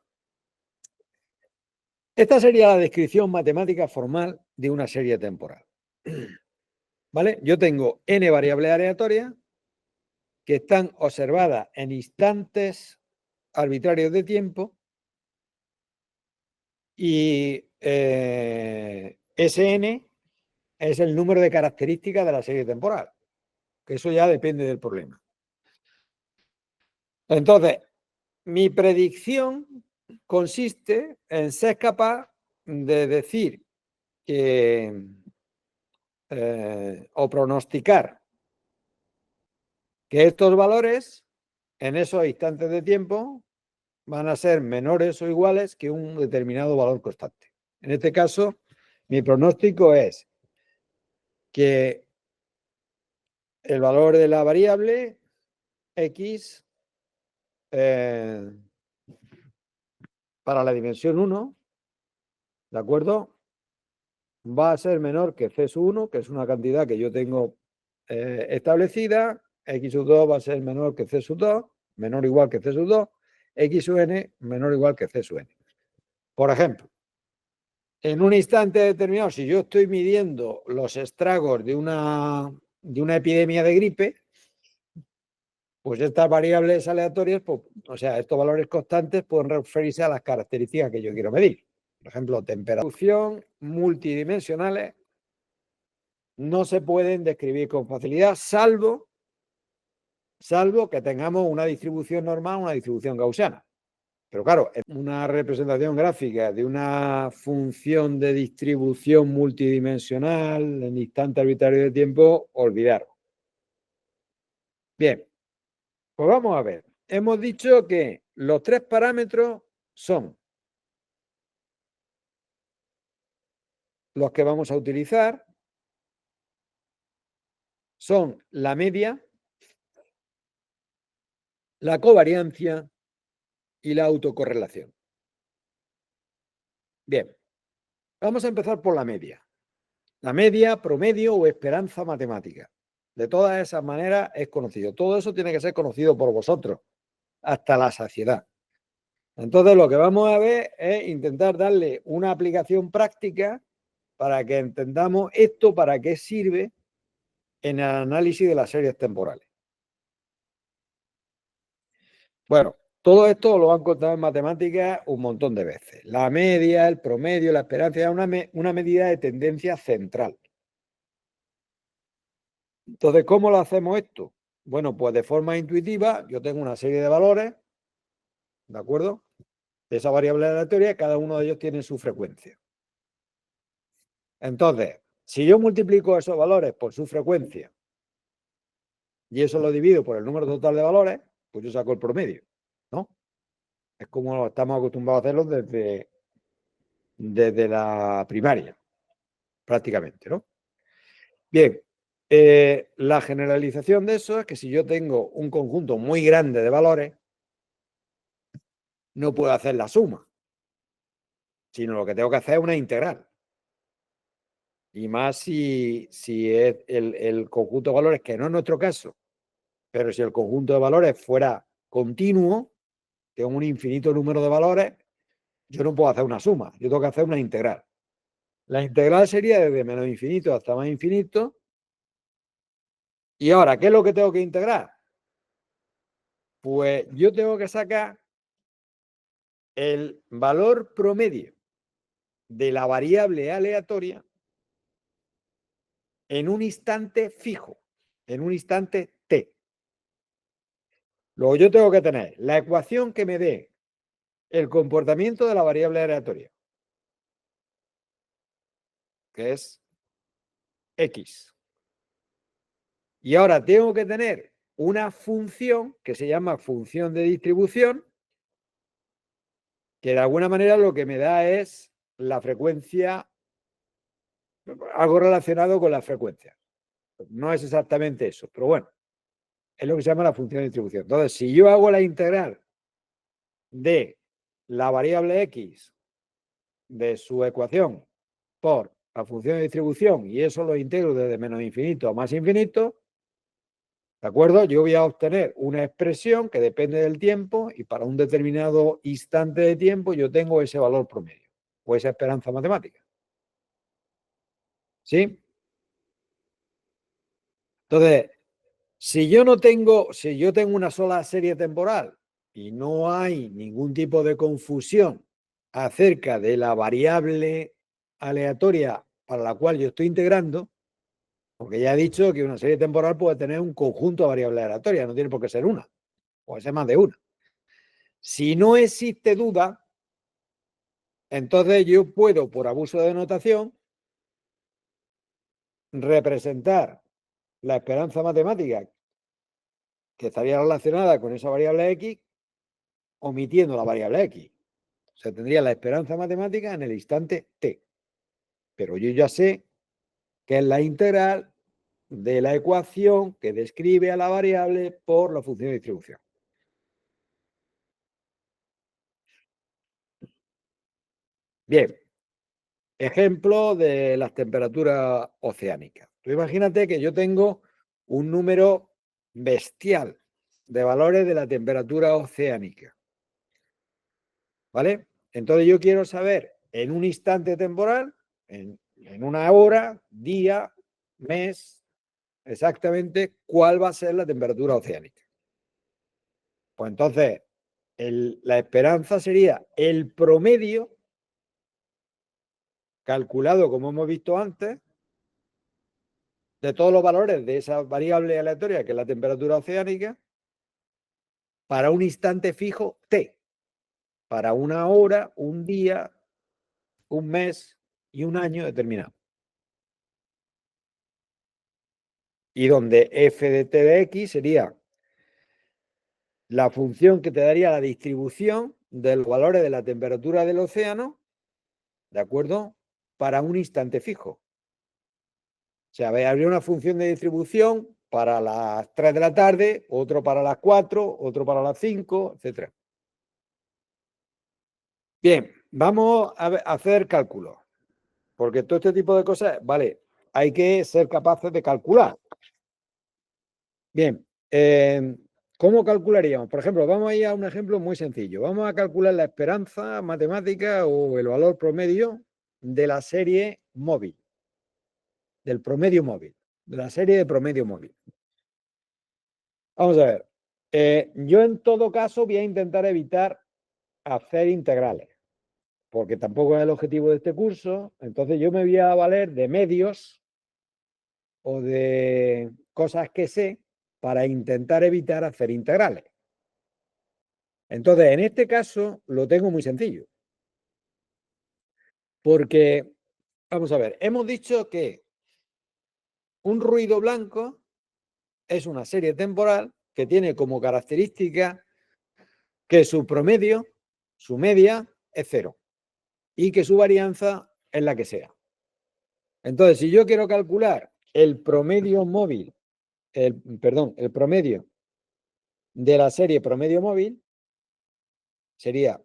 Esta sería la descripción matemática formal de una serie temporal. ¿Vale? Yo tengo n variables aleatorias que están observadas en instantes arbitrarios de tiempo y Sn es el número de características de la serie temporal, que eso ya depende del problema. Entonces, mi predicción consiste en ser capaz de decir que, o pronosticar que estos valores en esos instantes de tiempo van a ser menores o iguales que un determinado valor constante. En este caso, mi pronóstico es que el valor de la variable X para la dimensión 1, ¿de acuerdo? Va a ser menor que C sub 1, que es una cantidad que yo tengo establecida. X sub 2 va a ser menor que C sub 2, menor o igual que C sub 2. X sub n menor o igual que C sub n. Por ejemplo, en un instante determinado, si yo estoy midiendo los estragos de una epidemia de gripe, pues estas variables aleatorias, pues, o sea, estos valores constantes pueden referirse a las características que yo quiero medir. Por ejemplo, temperatura multidimensionales no se pueden describir con facilidad, salvo que tengamos una distribución normal, una distribución gaussiana. Pero claro, una representación gráfica de una función de distribución multidimensional en instante arbitrario de tiempo, olvidaros. Bien, pues vamos a ver. Hemos dicho que los tres parámetros son los que vamos a utilizar, son la media, la covariancia y la autocorrelación. Bien, vamos a empezar por la media. La media, promedio o esperanza matemática. De todas esas maneras es conocido. Todo eso tiene que ser conocido por vosotros hasta la saciedad. Entonces lo que vamos a ver es intentar darle una aplicación práctica para que entendamos esto para qué sirve en el análisis de las series temporales. Bueno, todo esto lo han contado en matemáticas un montón de veces. La media, el promedio, la esperanza, es una medida de tendencia central. Entonces, ¿cómo lo hacemos esto? Bueno, pues de forma intuitiva, yo tengo una serie de valores, ¿de acuerdo? De esa variable aleatoria, cada uno de ellos tiene su frecuencia. Entonces, si yo multiplico esos valores por su frecuencia y eso lo divido por el número total de valores, pues yo saco el promedio, ¿no? Es como estamos acostumbrados a hacerlo desde la primaria, prácticamente, ¿no? Bien, la generalización de eso es que si yo tengo un conjunto muy grande de valores, no puedo hacer la suma, sino lo que tengo que hacer es una integral. Y más si es el conjunto de valores, que no es nuestro caso, pero si el conjunto de valores fuera continuo, tengo un infinito número de valores, yo no puedo hacer una suma, yo tengo que hacer una integral. La integral sería desde menos infinito hasta más infinito. Y ahora, ¿qué es lo que tengo que integrar? Pues yo tengo que sacar el valor promedio de la variable aleatoria en un instante fijo, en un instante t. Luego yo tengo que tener la ecuación que me dé el comportamiento de la variable aleatoria, que es x. Y ahora tengo que tener una función que se llama función de distribución, que de alguna manera lo que me da es la frecuencia, algo relacionado con la frecuencia. No es exactamente eso, pero bueno, es lo que se llama la función de distribución. Entonces, si yo hago la integral de la variable x de su ecuación por la función de distribución y eso lo integro desde menos infinito a más infinito, ¿de acuerdo? Yo voy a obtener una expresión que depende del tiempo y para un determinado instante de tiempo yo tengo ese valor promedio o esa esperanza matemática. ¿Sí? Entonces, si yo tengo una sola serie temporal y no hay ningún tipo de confusión acerca de la variable aleatoria para la cual yo estoy integrando, porque ya he dicho que una serie temporal puede tener un conjunto de variables aleatorias, no tiene por qué ser una, puede ser más de una. Si no existe duda, entonces yo puedo, por abuso de notación, representar la esperanza matemática que estaría relacionada con esa variable x, omitiendo la variable x. O sea, tendría la esperanza matemática en el instante t. Pero yo ya sé que es la integral de la ecuación que describe a la variable por la función de distribución. Bien, ejemplo de las temperaturas oceánicas. Tú imagínate que yo tengo un número bestial de valores de la temperatura oceánica. ¿Vale? Entonces yo quiero saber en un instante temporal, en una hora, día, mes, exactamente cuál va a ser la temperatura oceánica. Pues entonces, la esperanza sería el promedio calculado, como hemos visto antes, de todos los valores de esa variable aleatoria que es la temperatura oceánica para un instante fijo T, para una hora, un día, un mes y un año determinado. Y donde f de t de x sería la función que te daría la distribución de los valores de la temperatura del océano, ¿de acuerdo? Para un instante fijo. O sea, habría una función de distribución para las 3 de la tarde, otro para las 4, otro para las 5, etc. Bien, vamos a hacer cálculos, porque todo este tipo de cosas, vale, hay que ser capaces de calcular. Bien, ¿cómo calcularíamos? Por ejemplo, vamos a ir a un ejemplo muy sencillo. Vamos a calcular la esperanza matemática o el valor promedio de la serie móvil, del promedio móvil, de la serie de promedio móvil. Vamos a ver. Yo en todo caso voy a intentar evitar hacer integrales, porque tampoco es el objetivo de este curso. Entonces yo me voy a valer de medios o de cosas que sé para intentar evitar hacer integrales. Entonces, en este caso lo tengo muy sencillo. Porque, vamos a ver, hemos dicho que un ruido blanco es una serie temporal que tiene como característica que su promedio, su media, es 0 y que su varianza es la que sea. Entonces, si yo quiero calcular el promedio móvil, el promedio de la serie promedio móvil, sería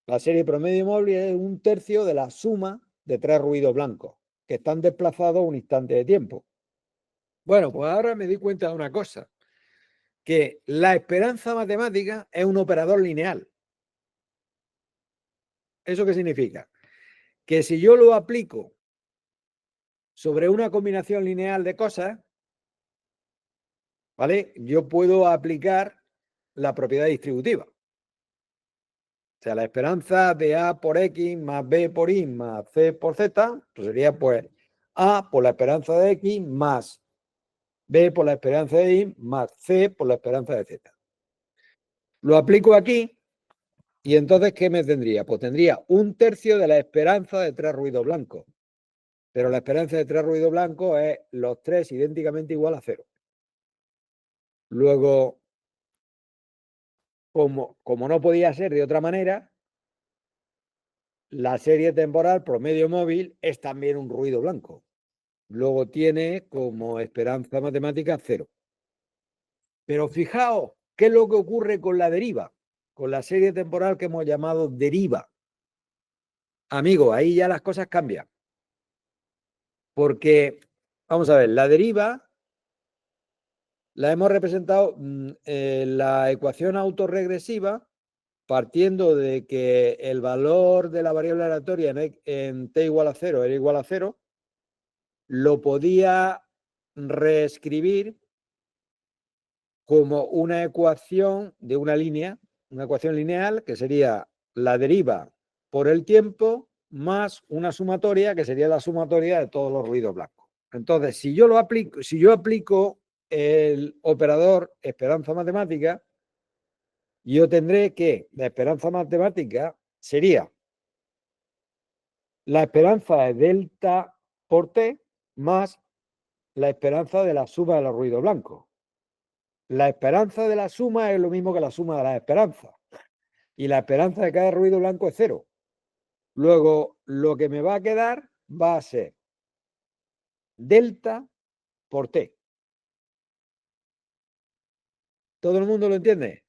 la serie promedio móvil es un tercio de la suma de 3 ruidos blancos que están desplazados un instante de tiempo. Bueno, pues ahora me di cuenta de una cosa, que la esperanza matemática es un operador lineal. ¿Eso qué significa? Que si yo lo aplico sobre una combinación lineal de cosas, ¿vale? Yo puedo aplicar la propiedad distributiva. O sea, la esperanza de A por X más B por Y más C por Z, pues sería pues A por la esperanza de X más B por la esperanza de Y más C por la esperanza de Z. Lo aplico aquí y entonces, ¿qué me tendría? Pues tendría un tercio de la esperanza de 3 ruidos blancos. Pero la esperanza de 3 ruidos blancos es los 3 idénticamente igual a 0. Luego, como no podía ser de otra manera, la serie temporal promedio móvil es también un ruido blanco. Luego tiene como esperanza matemática 0. Pero fijaos, ¿qué es lo que ocurre con la deriva? Con la serie temporal que hemos llamado deriva. Amigos, ahí ya las cosas cambian. Porque, vamos a ver, la deriva la hemos representado en la ecuación autorregresiva partiendo de que el valor de la variable aleatoria en t igual a 0 era igual a 0, lo podía reescribir como una ecuación de una línea, una ecuación lineal que sería la deriva por el tiempo más una sumatoria que sería la sumatoria de todos los ruidos blancos. Entonces, si yo aplico el operador esperanza matemática, yo tendré que la esperanza matemática sería la esperanza de delta por t más la esperanza de la suma de los ruidos blancos. La esperanza de la suma es lo mismo que la suma de las esperanzas. Y la esperanza de cada ruido blanco es 0. Luego, lo que me va a quedar va a ser delta por t. ¿Todo el mundo lo entiende?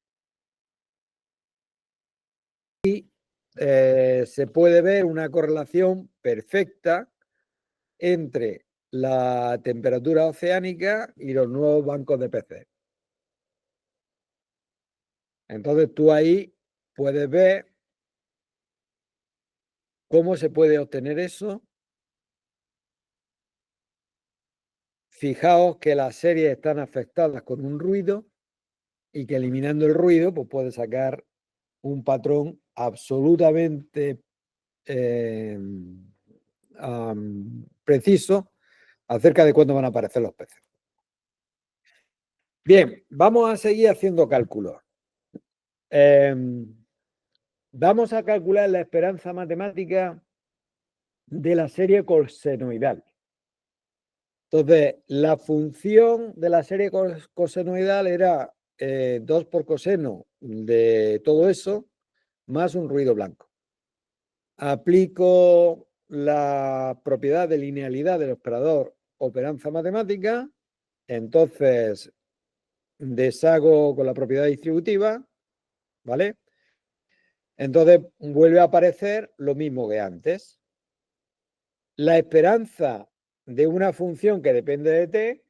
Y se puede ver una correlación perfecta entre la temperatura oceánica y los nuevos bancos de peces. Entonces tú ahí puedes ver cómo se puede obtener eso. Fijaos que las series están afectadas con un ruido y que eliminando el ruido pues puede sacar un patrón absolutamente preciso acerca de cuándo van a aparecer los peces. Bien, vamos a seguir haciendo cálculos. Vamos a calcular la esperanza matemática de la serie cosenoidal. Entonces, la función de la serie cosenoidal era 2 por coseno de todo eso más un ruido blanco. Aplico la propiedad de linealidad del operador operanza matemática, entonces deshago con la propiedad distributiva, ¿vale? Entonces vuelve a aparecer lo mismo que antes. La esperanza de una función que depende de t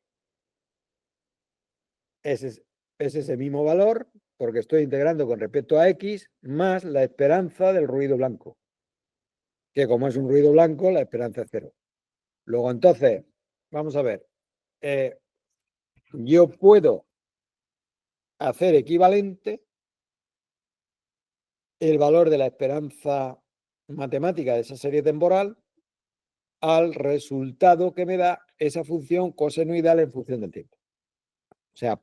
es ese mismo valor, porque estoy integrando con respecto a x, más la esperanza del ruido blanco, que como es un ruido blanco, la esperanza es 0. Luego, entonces, vamos a ver, yo puedo hacer equivalente el valor de la esperanza matemática de esa serie temporal al resultado que me da esa función cosenoidal en función del tiempo. O sea,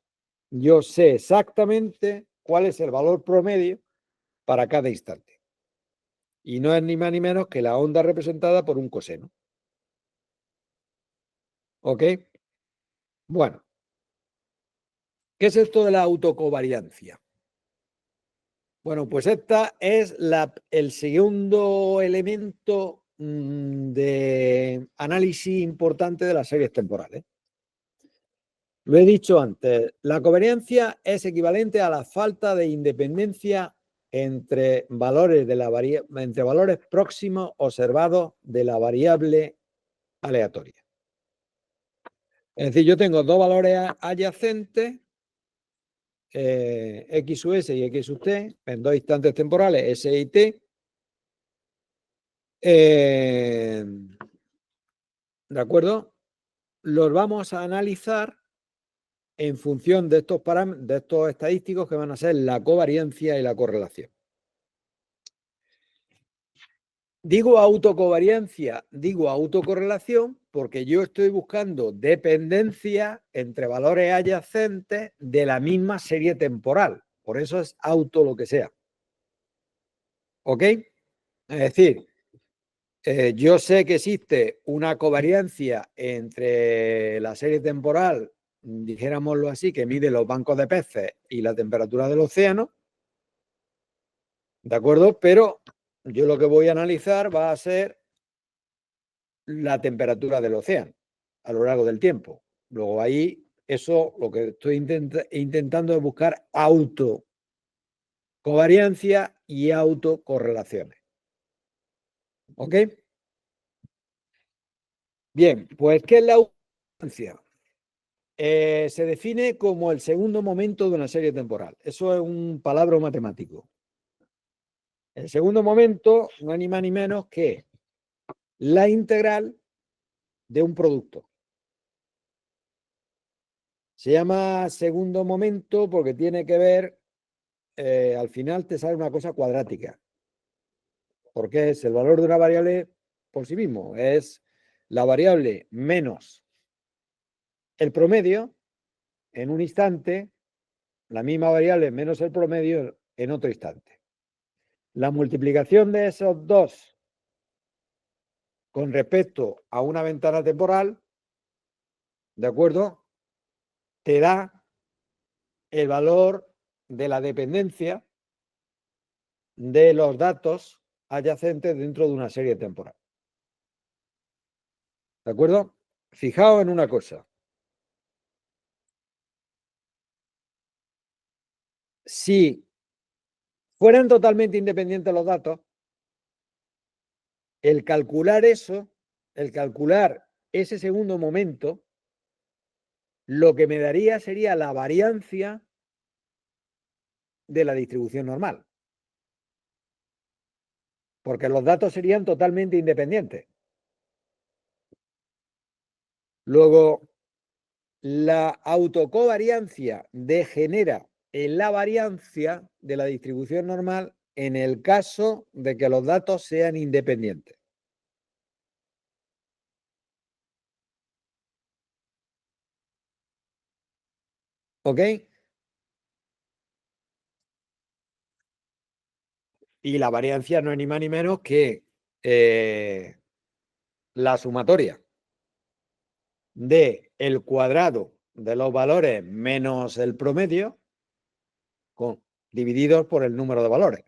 yo sé exactamente cuál es el valor promedio para cada instante. Y no es ni más ni menos que la onda representada por un coseno. ¿Ok? Bueno, ¿qué es esto de la autocovariancia? Bueno, pues esta es el segundo elemento de análisis importante de las series temporales. Lo he dicho antes, la covariancia es equivalente a la falta de independencia entre valores, entre valores próximos observados de la variable aleatoria. Es decir, yo tengo dos valores adyacentes, x sub s y x sub t, en dos instantes temporales, s y t. ¿De acuerdo? Los vamos a analizar en función de estos estadísticos que van a ser la covariancia y la correlación. Digo autocovariancia, digo autocorrelación, porque yo estoy buscando dependencia entre valores adyacentes de la misma serie temporal. Por eso es auto lo que sea. ¿Ok? Es decir, yo sé que existe una covariancia entre la serie temporal, dijéramoslo así, que mide los bancos de peces y la temperatura del océano, ¿de acuerdo? Pero yo lo que voy a analizar va a ser la temperatura del océano a lo largo del tiempo. Luego ahí, eso lo que estoy intentando es buscar autocovariancia y autocorrelaciones. ¿Ok? Bien, pues ¿qué es la autocovariancia? Se define como el segundo momento de una serie temporal. Eso es un palabra matemático. El segundo momento no es ni más ni menos que la integral de un producto. Se llama segundo momento porque tiene que ver, al final te sale una cosa cuadrática, porque es el valor de una variable por sí mismo, es la variable menos el promedio en un instante, la misma variable menos el promedio en otro instante. La multiplicación de esos dos con respecto a una ventana temporal, ¿de acuerdo? Te da el valor de la dependencia de los datos adyacentes dentro de una serie temporal. ¿De acuerdo? Fijaos en una cosa. Si fueran totalmente independientes los datos, el calcular eso, el calcular ese segundo momento, lo que me daría sería la variancia de la distribución normal. Porque los datos serían totalmente independientes. Luego, la autocovariancia degenera en la variancia de la distribución normal en el caso de que los datos sean independientes. ¿Ok? Y la variancia no es ni más ni menos que la sumatoria de el cuadrado de los valores menos el promedio divididos por el número de valores.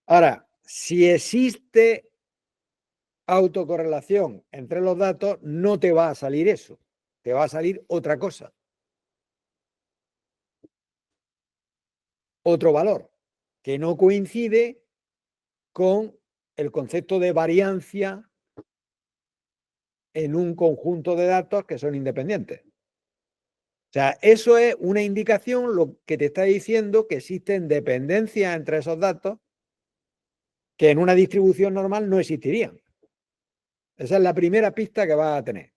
Ahora, si existe autocorrelación entre los datos, no te va a salir eso, te va a salir otra cosa. Otro valor que no coincide con el concepto de variancia en un conjunto de datos que son independientes. O sea, eso es una indicación lo que te está diciendo que existen dependencias entre esos datos que en una distribución normal no existirían. Esa es la primera pista que vas a tener.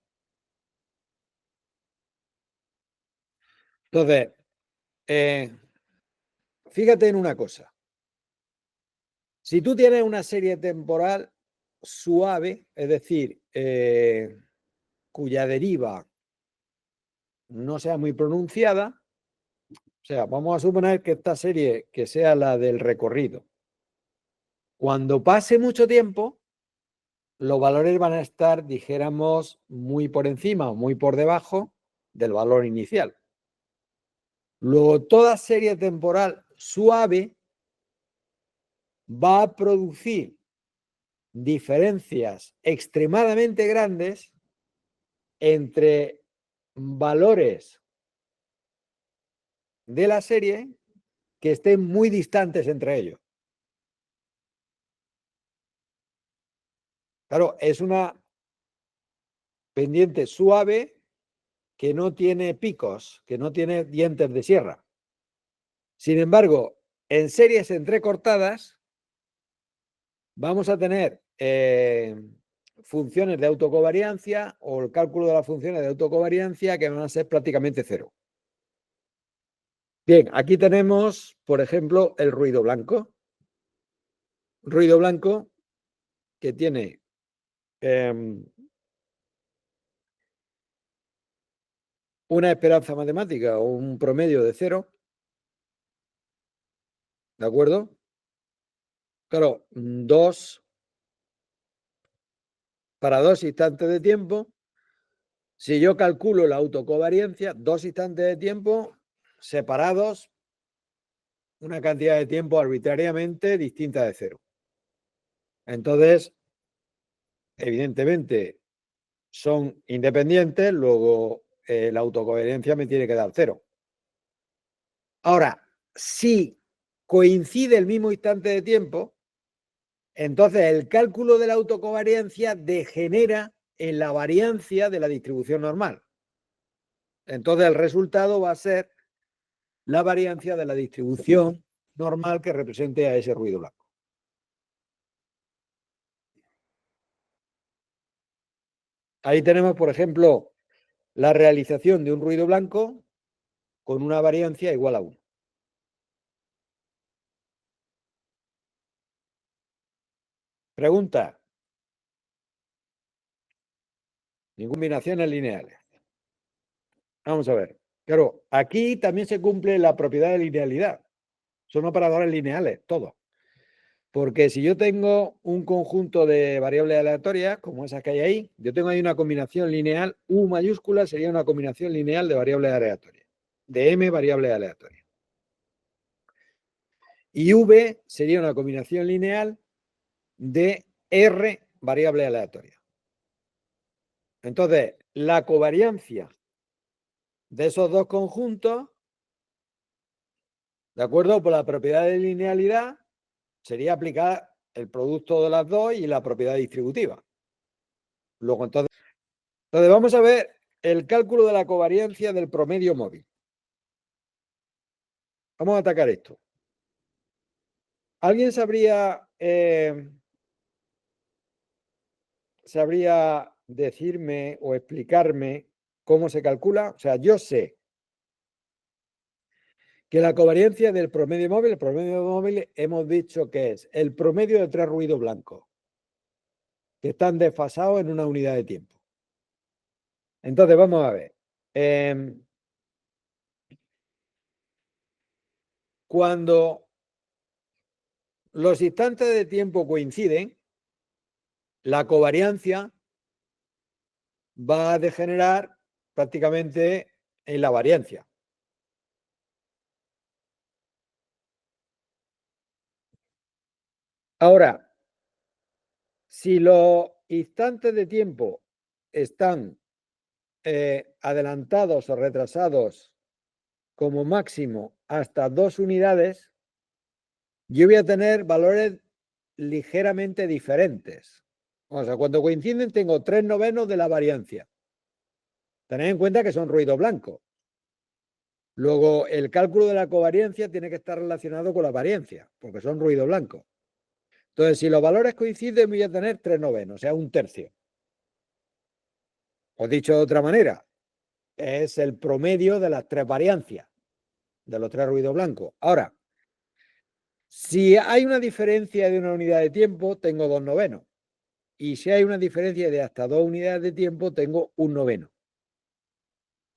Entonces, fíjate en una cosa. Si tú tienes una serie temporal suave, es decir, cuya deriva no sea muy pronunciada, o sea, vamos a suponer que esta serie que sea la del recorrido. Cuando pase mucho tiempo, los valores van a estar, dijéramos, muy por encima o muy por debajo del valor inicial. Luego, toda serie temporal suave va a producir diferencias extremadamente grandes entre valores de la serie que estén muy distantes entre ellos. Claro, es una pendiente suave que no tiene picos, que no tiene dientes de sierra. Sin embargo, en series entrecortadas vamos a tener funciones de autocovariancia o el cálculo de las funciones de autocovariancia que van a ser prácticamente cero. Bien, aquí tenemos, por ejemplo, el ruido blanco. Ruido blanco que tiene una esperanza matemática o un promedio de 0. ¿De acuerdo? Claro, para 2 instantes de tiempo, si yo calculo la autocovariancia, 2 instantes de tiempo separados una cantidad de tiempo arbitrariamente distinta de 0. Entonces, evidentemente, son independientes, luego la autocovariancia me tiene que dar 0. Ahora, si coincide el mismo instante de tiempo, entonces el cálculo de la autocovariancia degenera en la variancia de la distribución normal. Entonces el resultado va a ser la variancia de la distribución normal que represente a ese ruido blanco. Ahí tenemos, por ejemplo, la realización de un ruido blanco con una variancia igual a 1. Pregunta. Ninguna combinaciones lineales. Vamos a ver. Claro, aquí también se cumple la propiedad de linealidad. Son operadores lineales, todos. Porque si yo tengo un conjunto de variables aleatorias, como esas que hay ahí, yo tengo ahí una combinación lineal, U mayúscula sería una combinación lineal de variables aleatorias, de M variables aleatorias. Y V sería una combinación lineal de R variables aleatorias. Entonces, la covariancia de esos dos conjuntos, ¿de acuerdo? Por la propiedad de linealidad, sería aplicar el producto de las dos y la propiedad distributiva. Luego, entonces vamos a ver el cálculo de la covariancia del promedio móvil. Vamos a atacar esto. ¿Alguien sabría decirme o explicarme cómo se calcula? O sea, yo sé que la covariancia del promedio móvil, el promedio móvil hemos dicho que es el promedio de 3 ruidos blancos que están desfasados en una unidad de tiempo. Entonces, vamos a ver. Cuando los instantes de tiempo coinciden, la covariancia va a degenerar prácticamente en la variancia. Ahora, si los instantes de tiempo están adelantados o retrasados como máximo hasta 2 unidades, yo voy a tener valores ligeramente diferentes. O sea, cuando coinciden tengo 3/9 de la variancia. Tened en cuenta que son ruido blanco. Luego, el cálculo de la covariancia tiene que estar relacionado con la variancia, porque son ruido blanco. Entonces, si los valores coinciden, voy a tener 3/9, o sea, 1/3. O dicho de otra manera, es el promedio de las 3 variancias, de los 3 ruidos blancos. Ahora, si hay una diferencia de una unidad de tiempo, tengo 2/9. Y si hay una diferencia de hasta 2 unidades de tiempo, tengo 1/9.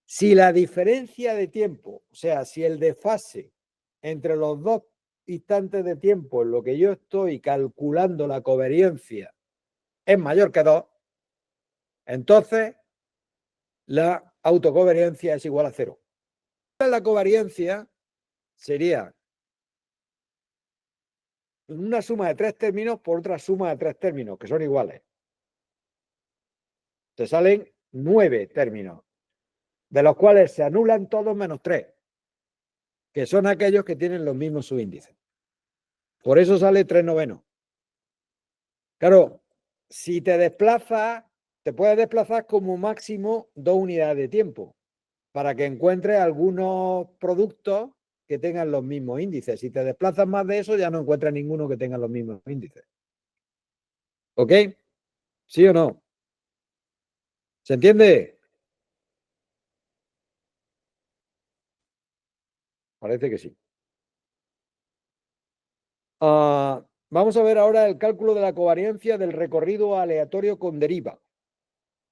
Si la diferencia de tiempo, o sea, si el desfase entre los dos instantes de tiempo en lo que yo estoy calculando la covariancia es mayor que 2, entonces la autocovariancia es igual a 0. La covariancia sería una suma de 3 términos por otra suma de 3 términos, que son iguales. Te salen 9 términos, de los cuales se anulan todos menos 3, que son aquellos que tienen los mismos subíndices. Por eso sale 3/9. Claro, si te desplazas, te puedes desplazar como máximo 2 unidades de tiempo para que encuentres algunos productos que tengan los mismos índices. Si te desplazas más de eso, ya no encuentras ninguno que tenga los mismos índices. ¿Ok? ¿Sí o no? ¿Se entiende? Parece que sí. Vamos a ver ahora el cálculo de la covariancia del recorrido aleatorio con deriva.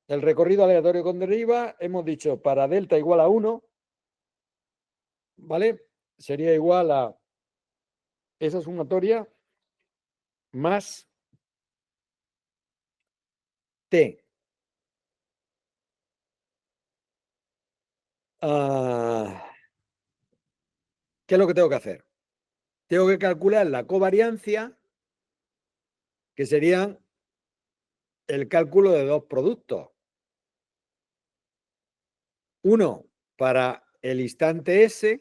El recorrido aleatorio con deriva, hemos dicho para delta igual a 1, ¿vale? Sería igual a esa sumatoria más t. ¿Qué es lo que tengo que hacer? Tengo que calcular la covariancia, que serían el cálculo de dos productos. Uno para el instante S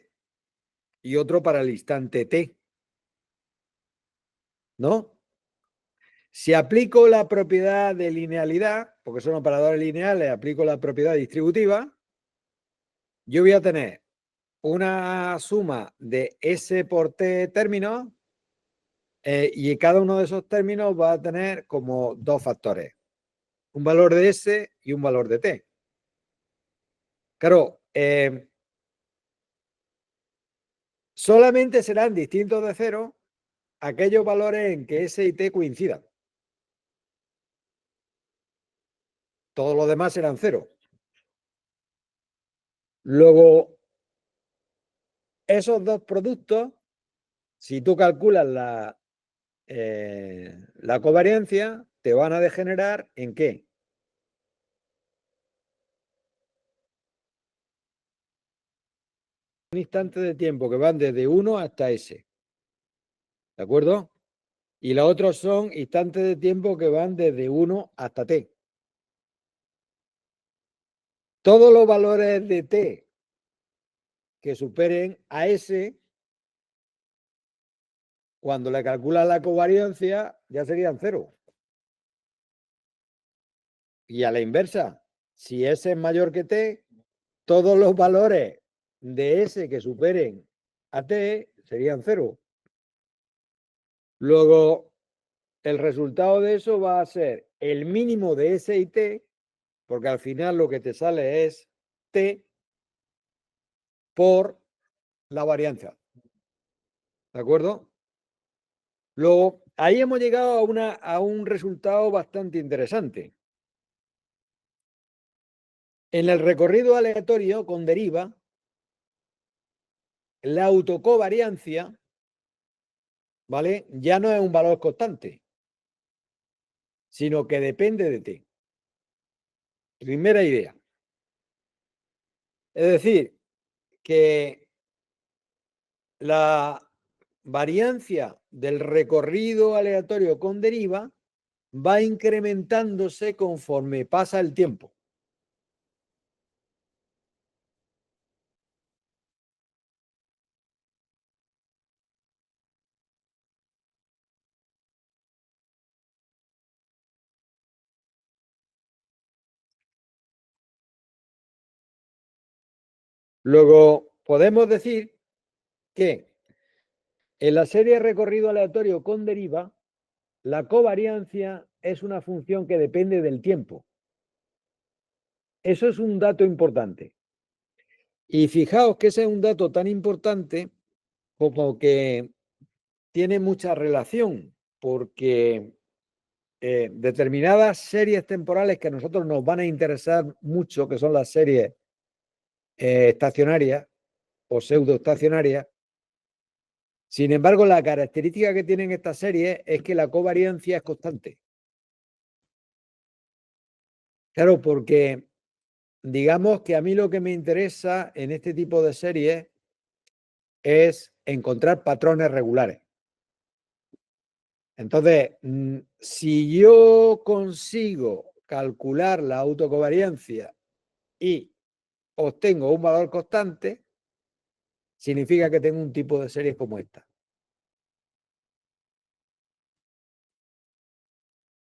y otro para el instante T. ¿No? Si aplico la propiedad de linealidad, porque son operadores lineales, aplico la propiedad distributiva, yo voy a tener una suma de S por T términos y cada uno de esos términos va a tener como dos factores, un valor de S y un valor de T. Claro, solamente serán distintos de cero aquellos valores en que S y T coincidan. Todos los demás serán cero. Luego, esos dos productos, si tú calculas la covariancia, te van a degenerar ¿en qué? Un instante de tiempo que van desde 1 hasta S. ¿De acuerdo? Y los otros son instantes de tiempo que van desde 1 hasta T. Todos los valores de T que superen a S cuando le calculas la covariancia, ya serían 0. Y a la inversa, si S es mayor que T, todos los valores de S que superen a T serían 0. Luego, el resultado de eso va a ser el mínimo de S y T, porque al final lo que te sale es T por la varianza. ¿De acuerdo? Luego, ahí hemos llegado a un resultado bastante interesante. En el recorrido aleatorio con deriva, la autocovariancia, ¿vale? Ya no es un valor constante, sino que depende de T. Primera idea. Es decir, que la variancia del recorrido aleatorio con deriva va incrementándose conforme pasa el tiempo. Luego, podemos decir que en la serie recorrido aleatorio con deriva, la covariancia es una función que depende del tiempo. Eso es un dato importante. Y fijaos que ese es un dato tan importante como que tiene mucha relación, porque determinadas series temporales que a nosotros nos van a interesar mucho, que son las series estacionarias o pseudoestacionarias. Sin embargo, la característica que tienen estas series es que la covariancia es constante. Claro, porque digamos que a mí lo que me interesa en este tipo de series es encontrar patrones regulares. Entonces, si yo consigo calcular la autocovariancia y obtengo un valor constante, significa que tengo un tipo de series como esta.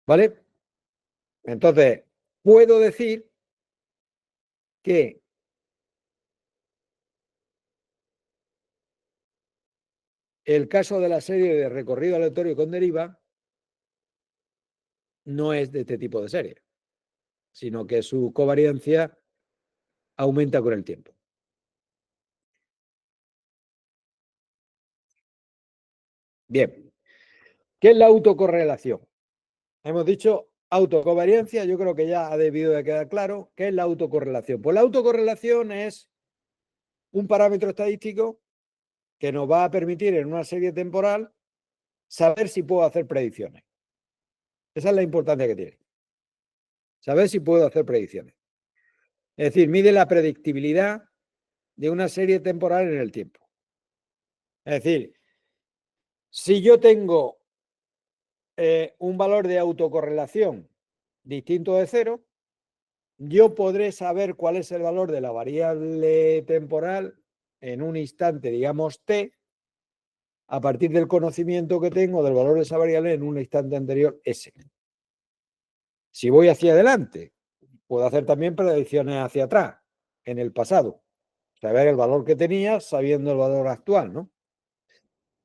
¿Vale? Entonces, puedo decir que el caso de la serie de recorrido aleatorio con deriva no es de este tipo de serie, sino que su covariancia aumenta con el tiempo. Bien, ¿qué es la autocorrelación? Hemos dicho autocovariancia, yo creo que ya ha debido de quedar claro. ¿Qué es la autocorrelación? Pues la autocorrelación es un parámetro estadístico que nos va a permitir en una serie temporal saber si puedo hacer predicciones. Esa es la importancia que tiene. Saber si puedo hacer predicciones. Es decir, mide la predictibilidad de una serie temporal en el tiempo. Es decir, si yo tengo un valor de autocorrelación distinto de 0, yo podré saber cuál es el valor de la variable temporal en un instante, digamos t, a partir del conocimiento que tengo del valor de esa variable en un instante anterior s. Si voy hacia adelante, puedo hacer también predicciones hacia atrás, en el pasado. Saber el valor que tenía sabiendo el valor actual, ¿no?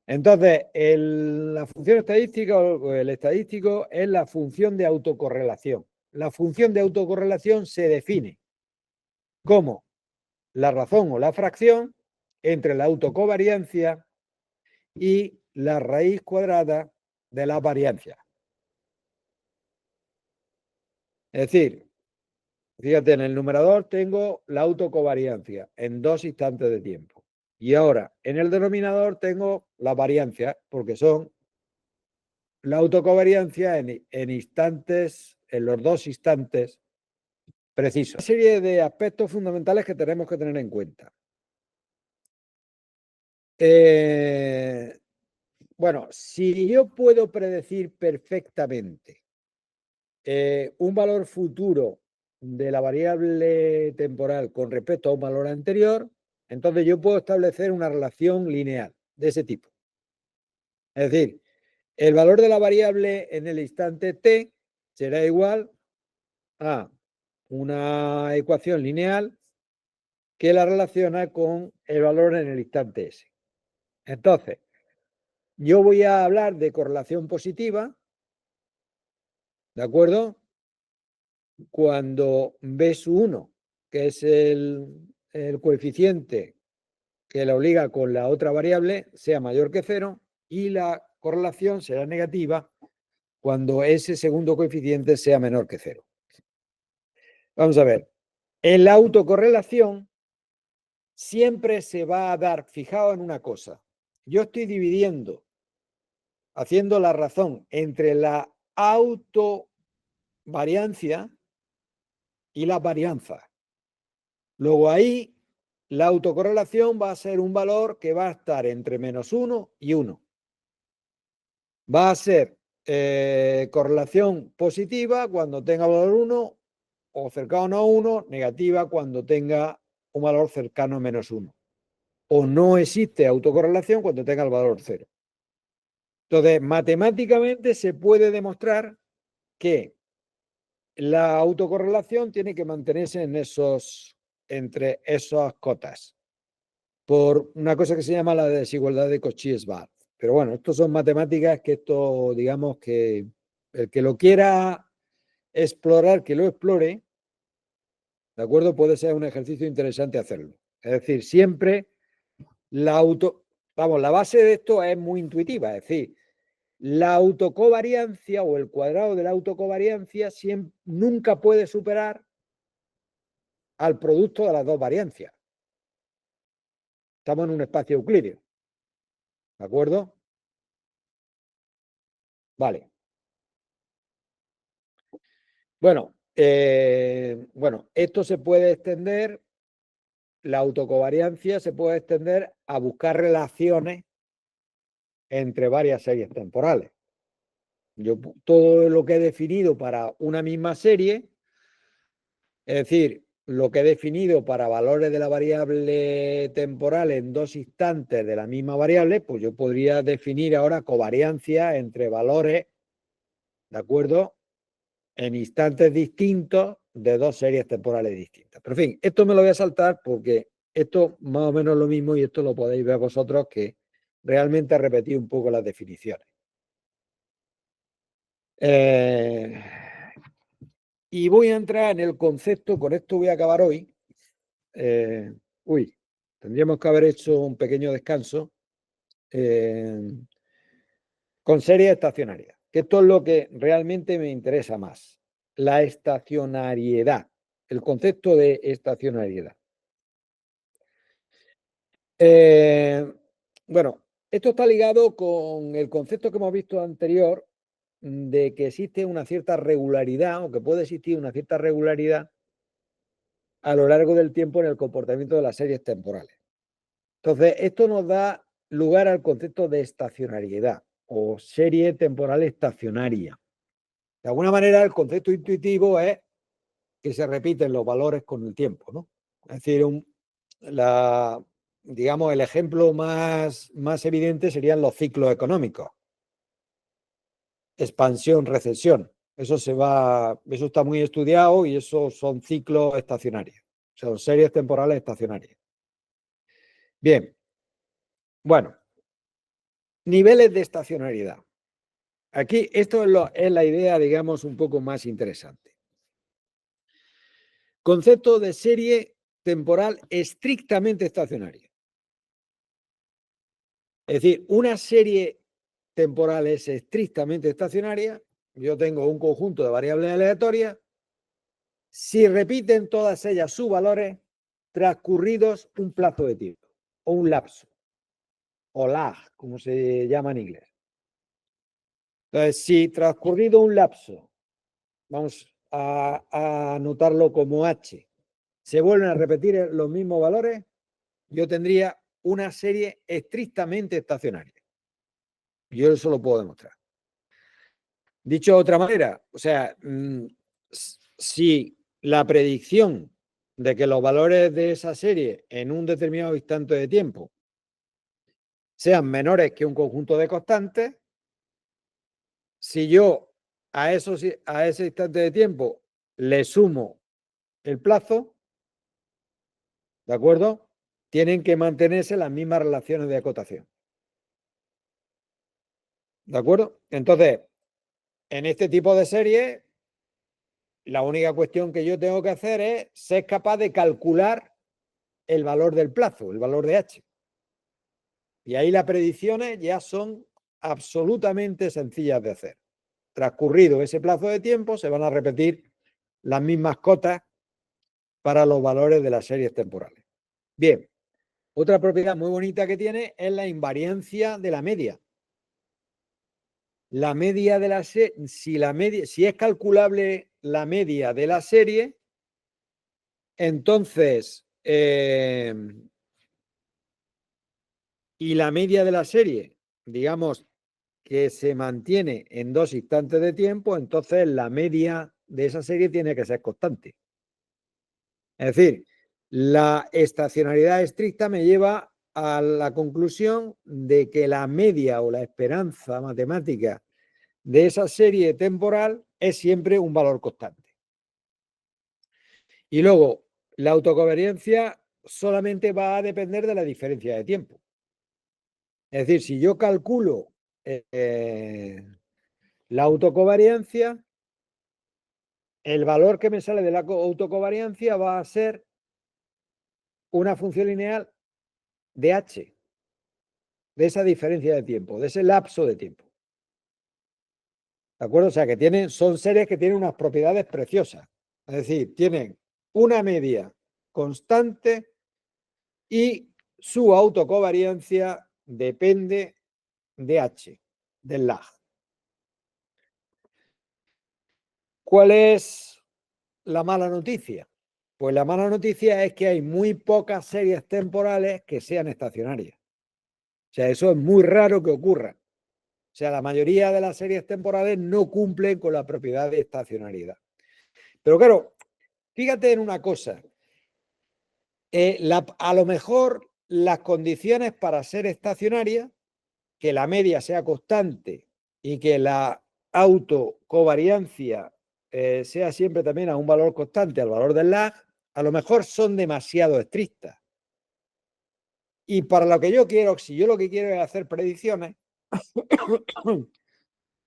Entonces, la función estadística o el estadístico es la función de autocorrelación. La función de autocorrelación se define como la razón o la fracción entre la autocovariancia y la raíz cuadrada de la variancia. Es decir, fíjate, en el numerador tengo la autocovariancia en 2 instantes de tiempo. Y ahora, en el denominador tengo la variancia, porque son la autocovariancia en instantes, en los 2 instantes precisos. Una serie de aspectos fundamentales que tenemos que tener en cuenta. Bueno, si yo puedo predecir perfectamente un valor futuro de la variable temporal con respecto a un valor anterior, entonces yo puedo establecer una relación lineal de ese tipo. Es decir, el valor de la variable en el instante t será igual a una ecuación lineal que la relaciona con el valor en el instante s. Entonces, yo voy a hablar de correlación positiva, ¿de acuerdo? Cuando B1, que es el coeficiente que la obliga con la otra variable, sea mayor que 0, y la correlación será negativa cuando ese segundo coeficiente sea menor que 0. Vamos a ver. En la autocorrelación siempre se va a dar, fijaos en una cosa, yo estoy dividiendo, haciendo la razón entre la autovariancia y la varianza. Luego ahí la autocorrelación va a ser un valor que va a estar entre -1 y 1. Va a ser correlación positiva cuando tenga valor 1 o cercano a 1, negativa cuando tenga un valor cercano a -1. O no existe autocorrelación cuando tenga el valor 0. Entonces, matemáticamente se puede demostrar que la autocorrelación tiene que mantenerse entre esas cotas por una cosa que se llama la desigualdad de Cauchy-Schwarz. Pero bueno, esto son matemáticas que esto, digamos que el que lo quiera explorar, que lo explore, ¿de acuerdo? Puede ser un ejercicio interesante hacerlo. Es decir, siempre la base de esto es muy intuitiva, es decir, la autocovariancia o el cuadrado de la autocovariancia nunca puede superar al producto de las dos variancias. Estamos en un espacio euclídeo. ¿De acuerdo? Vale. Bueno, esto se puede extender, la autocovariancia se puede extender a buscar relaciones entre varias series temporales. Yo todo lo que he definido para una misma serie, es decir, lo que he definido para valores de la variable temporal en dos instantes de la misma variable, pues yo podría definir ahora covariancia entre valores, ¿de acuerdo?, en instantes distintos de dos series temporales distintas. Pero en fin, esto me lo voy a saltar porque esto más o menos es lo mismo y esto lo podéis ver vosotros, que realmente repetí un poco las definiciones. Y voy a entrar en el concepto, con esto voy a acabar hoy. Tendríamos que haber hecho un pequeño descanso con series estacionarias, que esto es lo que realmente me interesa más, la estacionariedad, el concepto de estacionariedad. Bueno, esto está ligado con el concepto que hemos visto anterior de que existe una cierta regularidad, o que puede existir una cierta regularidad a lo largo del tiempo en el comportamiento de las series temporales. Entonces, esto nos da lugar al concepto de estacionariedad o serie temporal estacionaria. De alguna manera, el concepto intuitivo es que se repiten los valores con el tiempo, ¿no? Es decir, digamos, el ejemplo más evidente serían los ciclos económicos. Expansión, recesión. Eso está muy estudiado y esos son ciclos estacionarios. Son series temporales estacionarias. Bien. Bueno. Niveles de estacionariedad. Aquí esto es la idea, digamos, un poco más interesante. Concepto de serie temporal estrictamente estacionaria. Es decir, una serie temporal es estrictamente estacionaria. Yo tengo un conjunto de variables aleatorias. Si repiten todas ellas sus valores transcurridos un plazo de tiempo o un lapso, o lag, como se llama en inglés. Entonces, si transcurrido un lapso, vamos a anotarlo como H, se vuelven a repetir los mismos valores, yo tendría una serie estrictamente estacionaria. Yo eso lo puedo demostrar. Dicho de otra manera, o sea, si la predicción de que los valores de esa serie en un determinado instante de tiempo sean menores que un conjunto de constantes, si yo a ese instante de tiempo le sumo el plazo, ¿de acuerdo? Tienen que mantenerse las mismas relaciones de acotación. ¿De acuerdo? Entonces, en este tipo de serie, la única cuestión que yo tengo que hacer es ser capaz de calcular el valor del plazo, el valor de H. Y ahí las predicciones ya son absolutamente sencillas de hacer. Transcurrido ese plazo de tiempo, se van a repetir las mismas cotas para los valores de las series temporales. Bien, otra propiedad muy bonita que tiene es la invariancia de la media. La media de la serie, si es calculable la media de la serie, entonces, y la media de la serie, digamos que se mantiene en 2 instantes de tiempo, entonces la media de esa serie tiene que ser constante. Es decir, la estacionariedad estricta me lleva a la conclusión de que la media o la esperanza matemática de esa serie temporal es siempre un valor constante. Y luego, la autocovariancia solamente va a depender de la diferencia de tiempo. Es decir, si yo calculo la autocovariancia, el valor que me sale de la autocovariancia va a ser una función lineal de H, de esa diferencia de tiempo, de ese lapso de tiempo. ¿De acuerdo? O sea, que son series que tienen unas propiedades preciosas. Es decir, tienen una media constante y su autocovariancia depende de H, del lag. ¿Cuál es la mala noticia? Pues la mala noticia es que hay muy pocas series temporales que sean estacionarias. O sea, eso es muy raro que ocurra. O sea, la mayoría de las series temporales no cumplen con la propiedad de estacionariedad. Pero claro, fíjate en una cosa. A lo mejor las condiciones para ser estacionaria, que la media sea constante y que la autocovariancia sea siempre también a un valor constante, al valor del lag, a lo mejor son demasiado estrictas. Y para lo que yo quiero, si yo lo que quiero es hacer predicciones,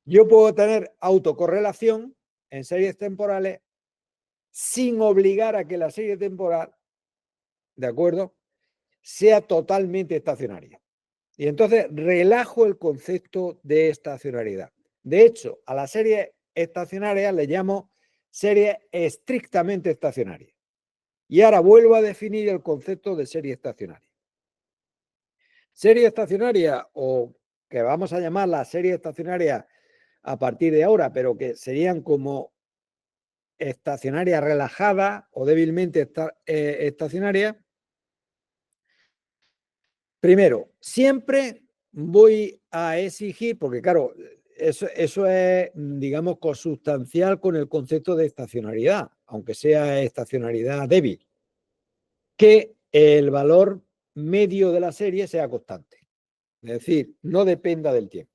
yo puedo tener autocorrelación en series temporales sin obligar a que la serie temporal, ¿de acuerdo?, sea totalmente estacionaria. Y entonces relajo el concepto de estacionariedad. De hecho, a la serie estacionaria le llamo serie estrictamente estacionaria. Y ahora vuelvo a definir el concepto de serie estacionaria. Serie estacionaria, o que vamos a llamar la serie estacionaria a partir de ahora, pero que serían como estacionaria relajada o débilmente estacionaria. Primero, siempre voy a exigir, porque claro, eso es, digamos, consustancial con el concepto de estacionariedad, aunque sea estacionariedad débil, que el valor medio de la serie sea constante. Es decir, no dependa del tiempo.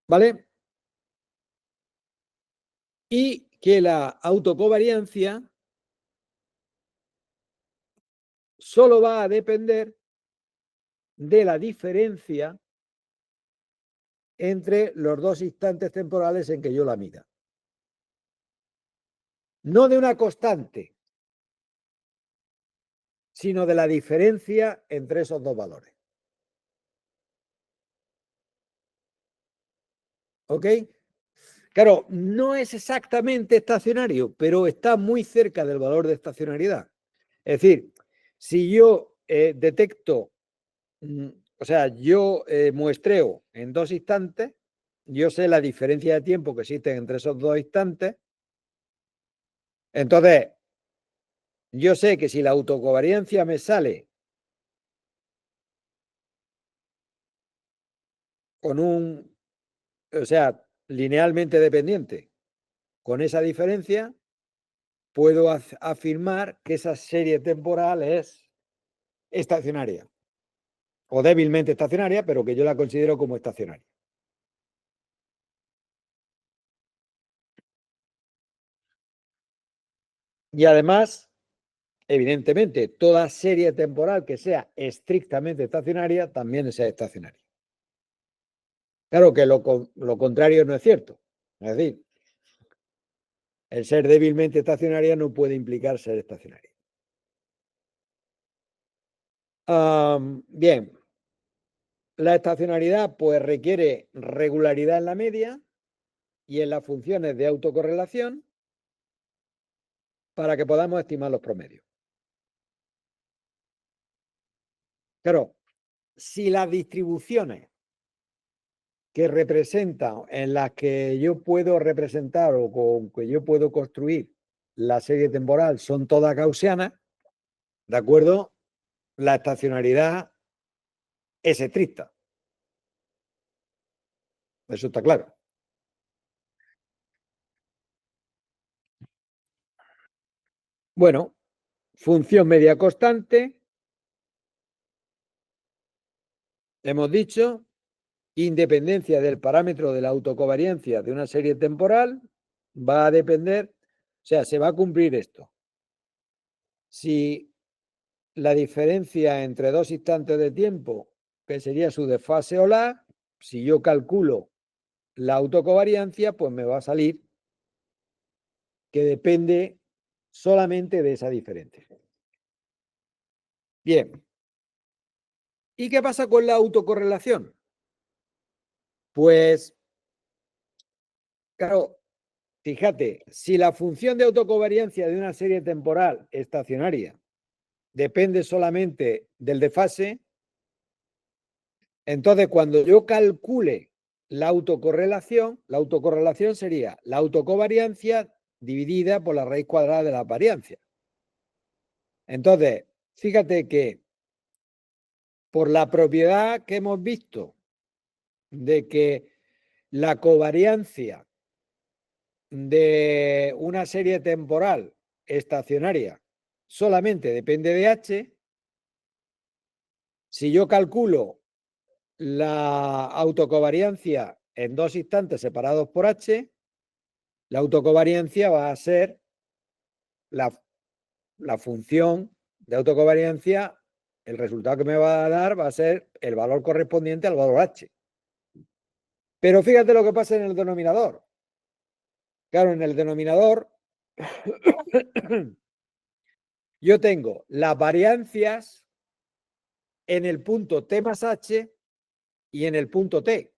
¿Vale? Y que la autocovariancia solo va a depender de la diferencia entre los 2 instantes temporales en que yo la mida. No de una constante, sino de la diferencia entre esos 2 valores. ¿Ok? Claro, no es exactamente estacionario, pero está muy cerca del valor de estacionariedad. Es decir, si yo detecto, o sea, yo muestreo en 2 instantes, yo sé la diferencia de tiempo que existe entre esos 2 instantes. Entonces, yo sé que si la autocovariancia me sale con o sea, linealmente dependiente, con esa diferencia, puedo afirmar que esa serie temporal es estacionaria o débilmente estacionaria, pero que yo la considero como estacionaria. Y además, evidentemente, toda serie temporal que sea estrictamente estacionaria también es estacionaria. Claro que lo contrario no es cierto. Es decir, el ser débilmente estacionaria no puede implicar ser estacionaria. Bien, la estacionalidad pues requiere regularidad en la media y en las funciones de autocorrelación para que podamos estimar los promedios. Claro, si las distribuciones que representan, en las que yo puedo representar o con que yo puedo construir la serie temporal son todas gaussianas, ¿de acuerdo? La estacionalidad es estricta. Eso está claro. Bueno, función media constante. Hemos dicho, independencia del parámetro de la autocovariancia de una serie temporal va a depender, o sea, se va a cumplir esto. Si la diferencia entre dos instantes de tiempo, que sería su desfase o lag, si yo calculo la autocovariancia, pues me va a salir que depende solamente de esa diferencia. Bien. ¿Y qué pasa con la autocorrelación? Pues, claro, fíjate, si la función de autocovariancia de una serie temporal estacionaria depende solamente del desfase, entonces cuando yo calcule la autocorrelación sería la autocovariancia dividida por la raíz cuadrada de la variancia. Entonces, fíjate que por la propiedad que hemos visto de que la covariancia de una serie temporal estacionaria solamente depende de h, si yo calculo la autocovariancia en dos instantes separados por h, la autocovariancia va a ser la función de autocovariancia, el resultado que me va a dar va a ser el valor correspondiente al valor h. Pero fíjate lo que pasa en el denominador. Claro, en el denominador yo tengo las variancias en el punto t más h y en el punto t.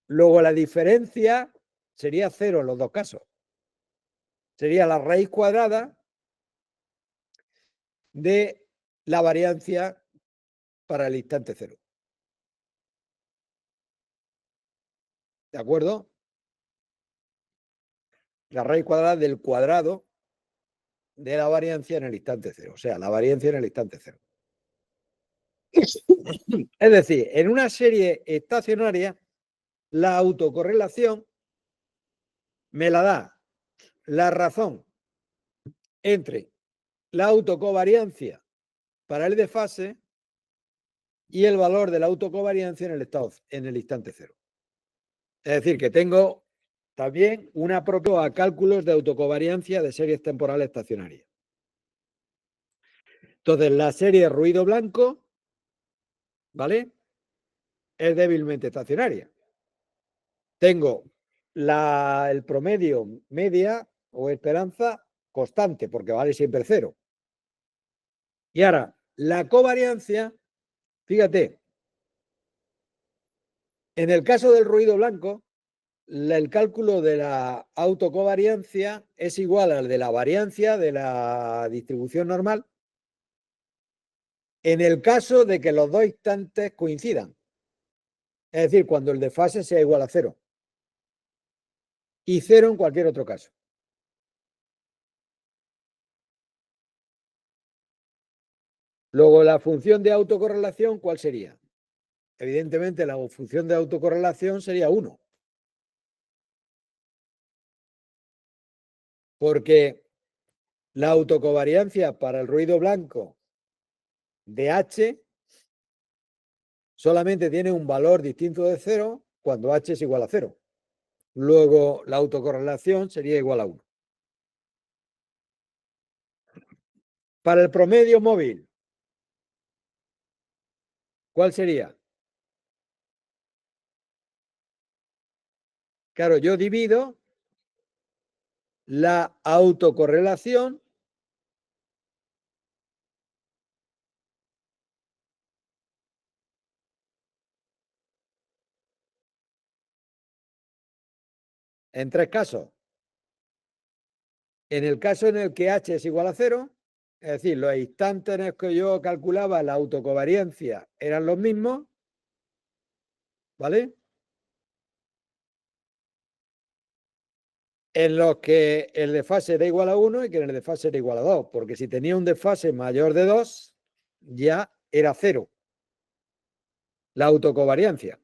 Luego la diferencia sería 0 en los dos casos. Sería la raíz cuadrada de la variancia para el instante 0. ¿De acuerdo? La raíz cuadrada del cuadrado de la variancia en el instante 0. O sea, la variancia en el instante 0. Es decir, en una serie estacionaria, la autocorrelación me la da la razón entre la autocovariancia para el desfase y el valor de la autocovariancia en el instante 0. Es decir, que tengo también una propia a cálculos de autocovariancia de series temporales estacionarias. Entonces, la serie ruido blanco, ¿vale? Es débilmente estacionaria. Tengo el promedio media o esperanza constante, porque vale siempre 0. Y ahora, la covariancia, fíjate, en el caso del ruido blanco, el cálculo de la autocovariancia es igual al de la variancia de la distribución normal en el caso de que los dos instantes coincidan. Es decir, cuando el desfase sea igual a 0. Y 0 en cualquier otro caso. Luego, la función de autocorrelación, ¿cuál sería? Evidentemente, la función de autocorrelación sería 1. Porque La autocovariancia para el ruido blanco de H solamente tiene un valor distinto de 0 cuando H es igual a 0. Luego la autocorrelación sería igual a 1. Para el promedio móvil, ¿cuál sería? Claro, yo divido la autocorrelación en 3 casos. En el caso en el que H es igual a 0, es decir, los instantes en los que yo calculaba la autocovariancia eran los mismos, ¿vale? En los que el desfase era igual a 1 y que en el desfase era igual a 2, porque si tenía un desfase mayor de 2, ya era 0. La autocovariancia.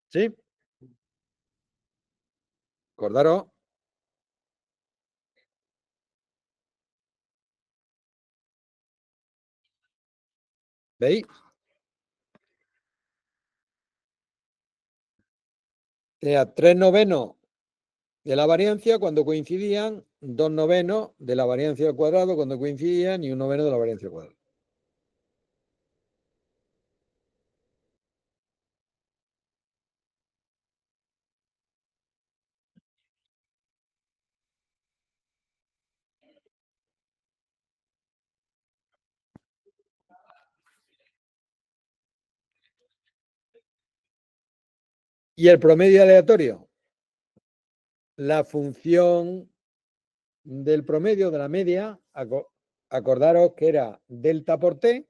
¿Sí? Acordaros. ¿Veis? Tenía 3/9 de la variancia cuando coincidían, 2/9 de la variancia al cuadrado cuando coincidían y 1/9 de la variancia al cuadrado. ¿Y el promedio aleatorio? La función del promedio de la media, acordaros que era delta por t.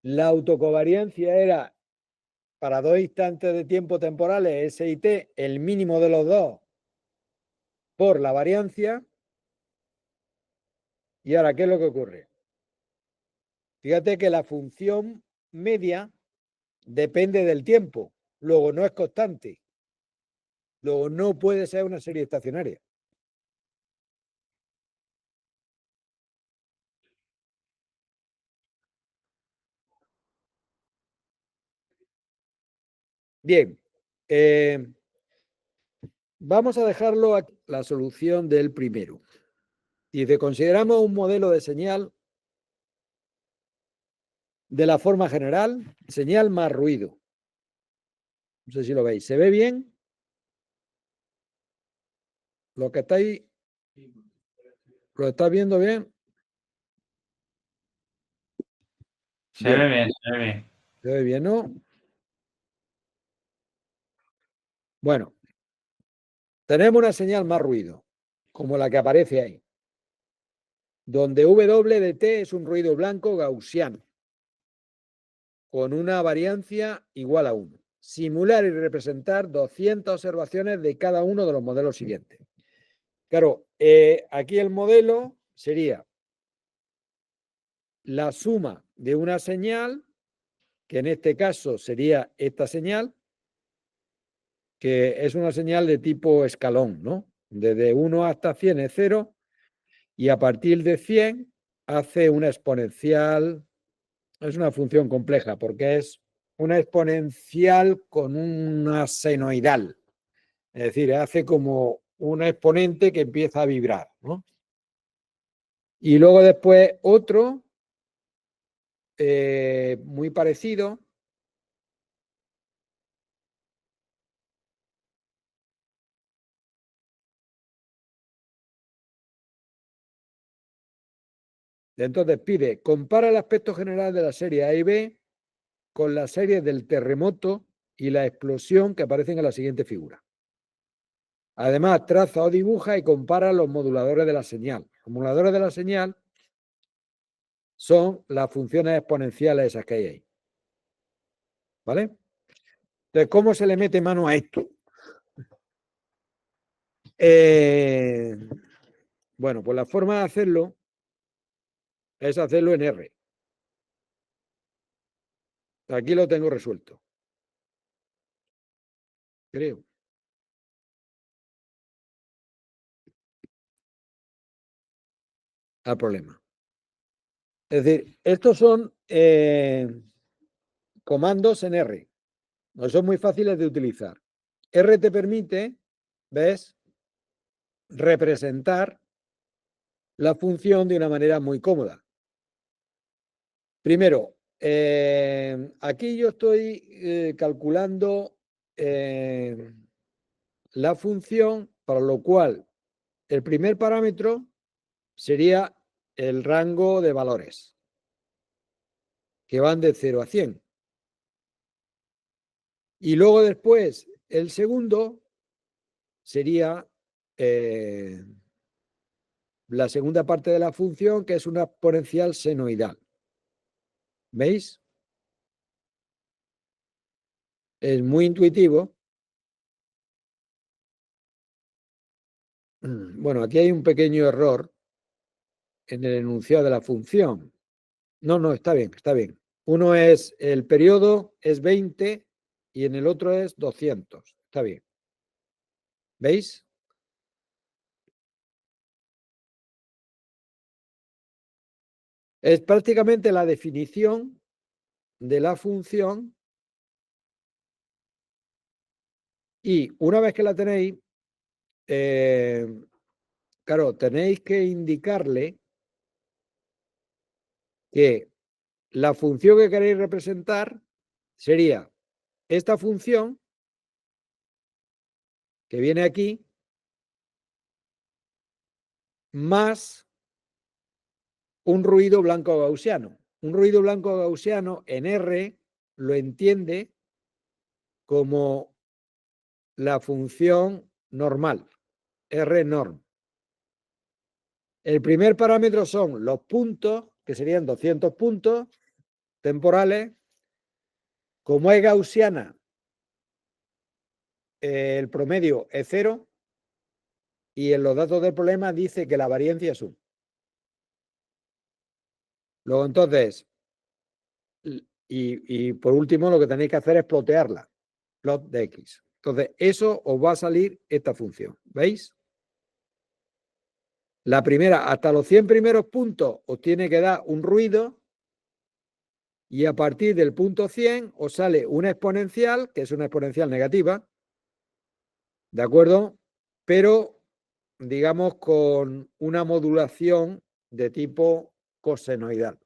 La autocovariancia era para 2 instantes de tiempo temporales, S y T, el mínimo de los dos por la variancia. Y ahora, ¿qué es lo que ocurre? Fíjate que la función media depende del tiempo, luego no es constante, luego no puede ser una serie estacionaria. Bien, vamos a dejarlo aquí, la solución del primero. Dice, consideramos un modelo de señal de la forma general, señal más ruido. No sé si lo veis. ¿Se ve bien? ¿Lo que estáis, lo estáis viendo bien? Se ve bien, se ve bien. Se ve bien, ¿no? Bueno, tenemos una señal más ruido, como la que aparece ahí, donde W de T es un ruido blanco gaussiano, con una variancia igual a 1. Simular y representar 200 observaciones de cada uno de los modelos siguientes. Claro, aquí el modelo sería la suma de una señal, que en este caso sería esta señal, que es una señal de tipo escalón, ¿no? Desde 1 hasta 100 es 0 y a partir de 100 hace una exponencial, es una función compleja porque es una exponencial con una senoidal, es decir, hace como una exponente que empieza a vibrar, ¿no? Y luego después otro muy parecido, entonces pide, compara el aspecto general de la serie A y B con la serie del terremoto y la explosión que aparecen en la siguiente figura. Además, traza o dibuja y compara los moduladores de la señal. Los moduladores de la señal son las funciones exponenciales esas que hay ahí. ¿Vale? Entonces, ¿cómo se le mete mano a esto? Bueno, pues la forma de hacerlo es hacerlo en R. Aquí lo tengo resuelto. creo. Al problema. Es decir, estos son comandos en R. No son muy fáciles de utilizar. R te permite, ¿ves?, representar la función de una manera muy cómoda. Primero, aquí yo estoy calculando la función, para lo cual el primer parámetro sería el rango de valores, que van de 0 a 100. Y luego después, el segundo sería la segunda parte de la función, que es una exponencial senoidal. ¿Veis? Es muy intuitivo. Bueno, aquí hay un pequeño error en el enunciado de la función. No, está bien, está bien. Uno es, el periodo es 20 y en el otro es 200. Está bien. ¿Veis? Es prácticamente la definición de la función y una vez que la tenéis, claro, tenéis que indicarle que la función que queréis representar sería esta función que viene aquí más un ruido blanco gaussiano. Un ruido blanco gaussiano en R lo entiende como la función normal, R norm. El primer parámetro son los puntos, que serían 200 puntos temporales. Como es gaussiana, el promedio es 0 y en los datos del problema dice que la variancia es 1. Luego entonces, y por último lo que tenéis que hacer es plotearla, plot de X. Entonces eso os va a salir esta función, ¿veis? La primera, hasta los 100 primeros puntos os tiene que dar un ruido y a partir del punto 100 os sale una exponencial, que es una exponencial negativa, ¿de acuerdo? Pero, digamos, con una modulación de tipo cosenoidal.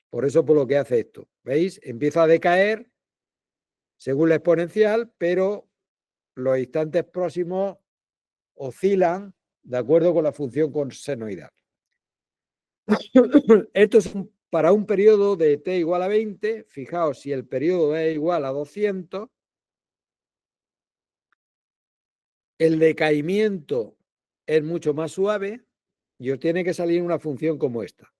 Por eso, por lo que hace esto. ¿Veis? Empieza a decaer según la exponencial, pero los instantes próximos oscilan de acuerdo con la función cosenoidal. Esto es para un periodo de t igual a 20. Fijaos, si el periodo es igual a 200, el decaimiento es mucho más suave y os tiene que salir una función como esta.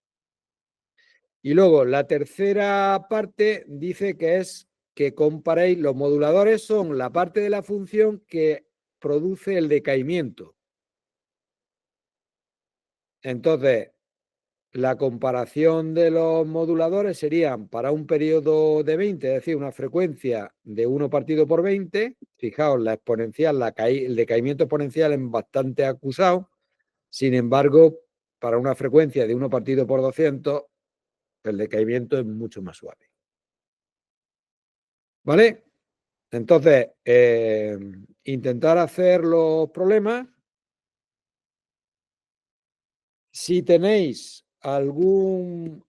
Y luego la tercera parte dice que es que comparéis, los moduladores son la parte de la función que produce el decaimiento. Entonces, la comparación de los moduladores serían para un periodo de 20, es decir, una frecuencia de 1 partido por 20. Fijaos, la exponencial, el decaimiento exponencial es bastante acusado. Sin embargo, para una frecuencia de 1 partido por 200, el decaimiento es mucho más suave. ¿Vale? Entonces, intentar hacer los problemas. Si tenéis algún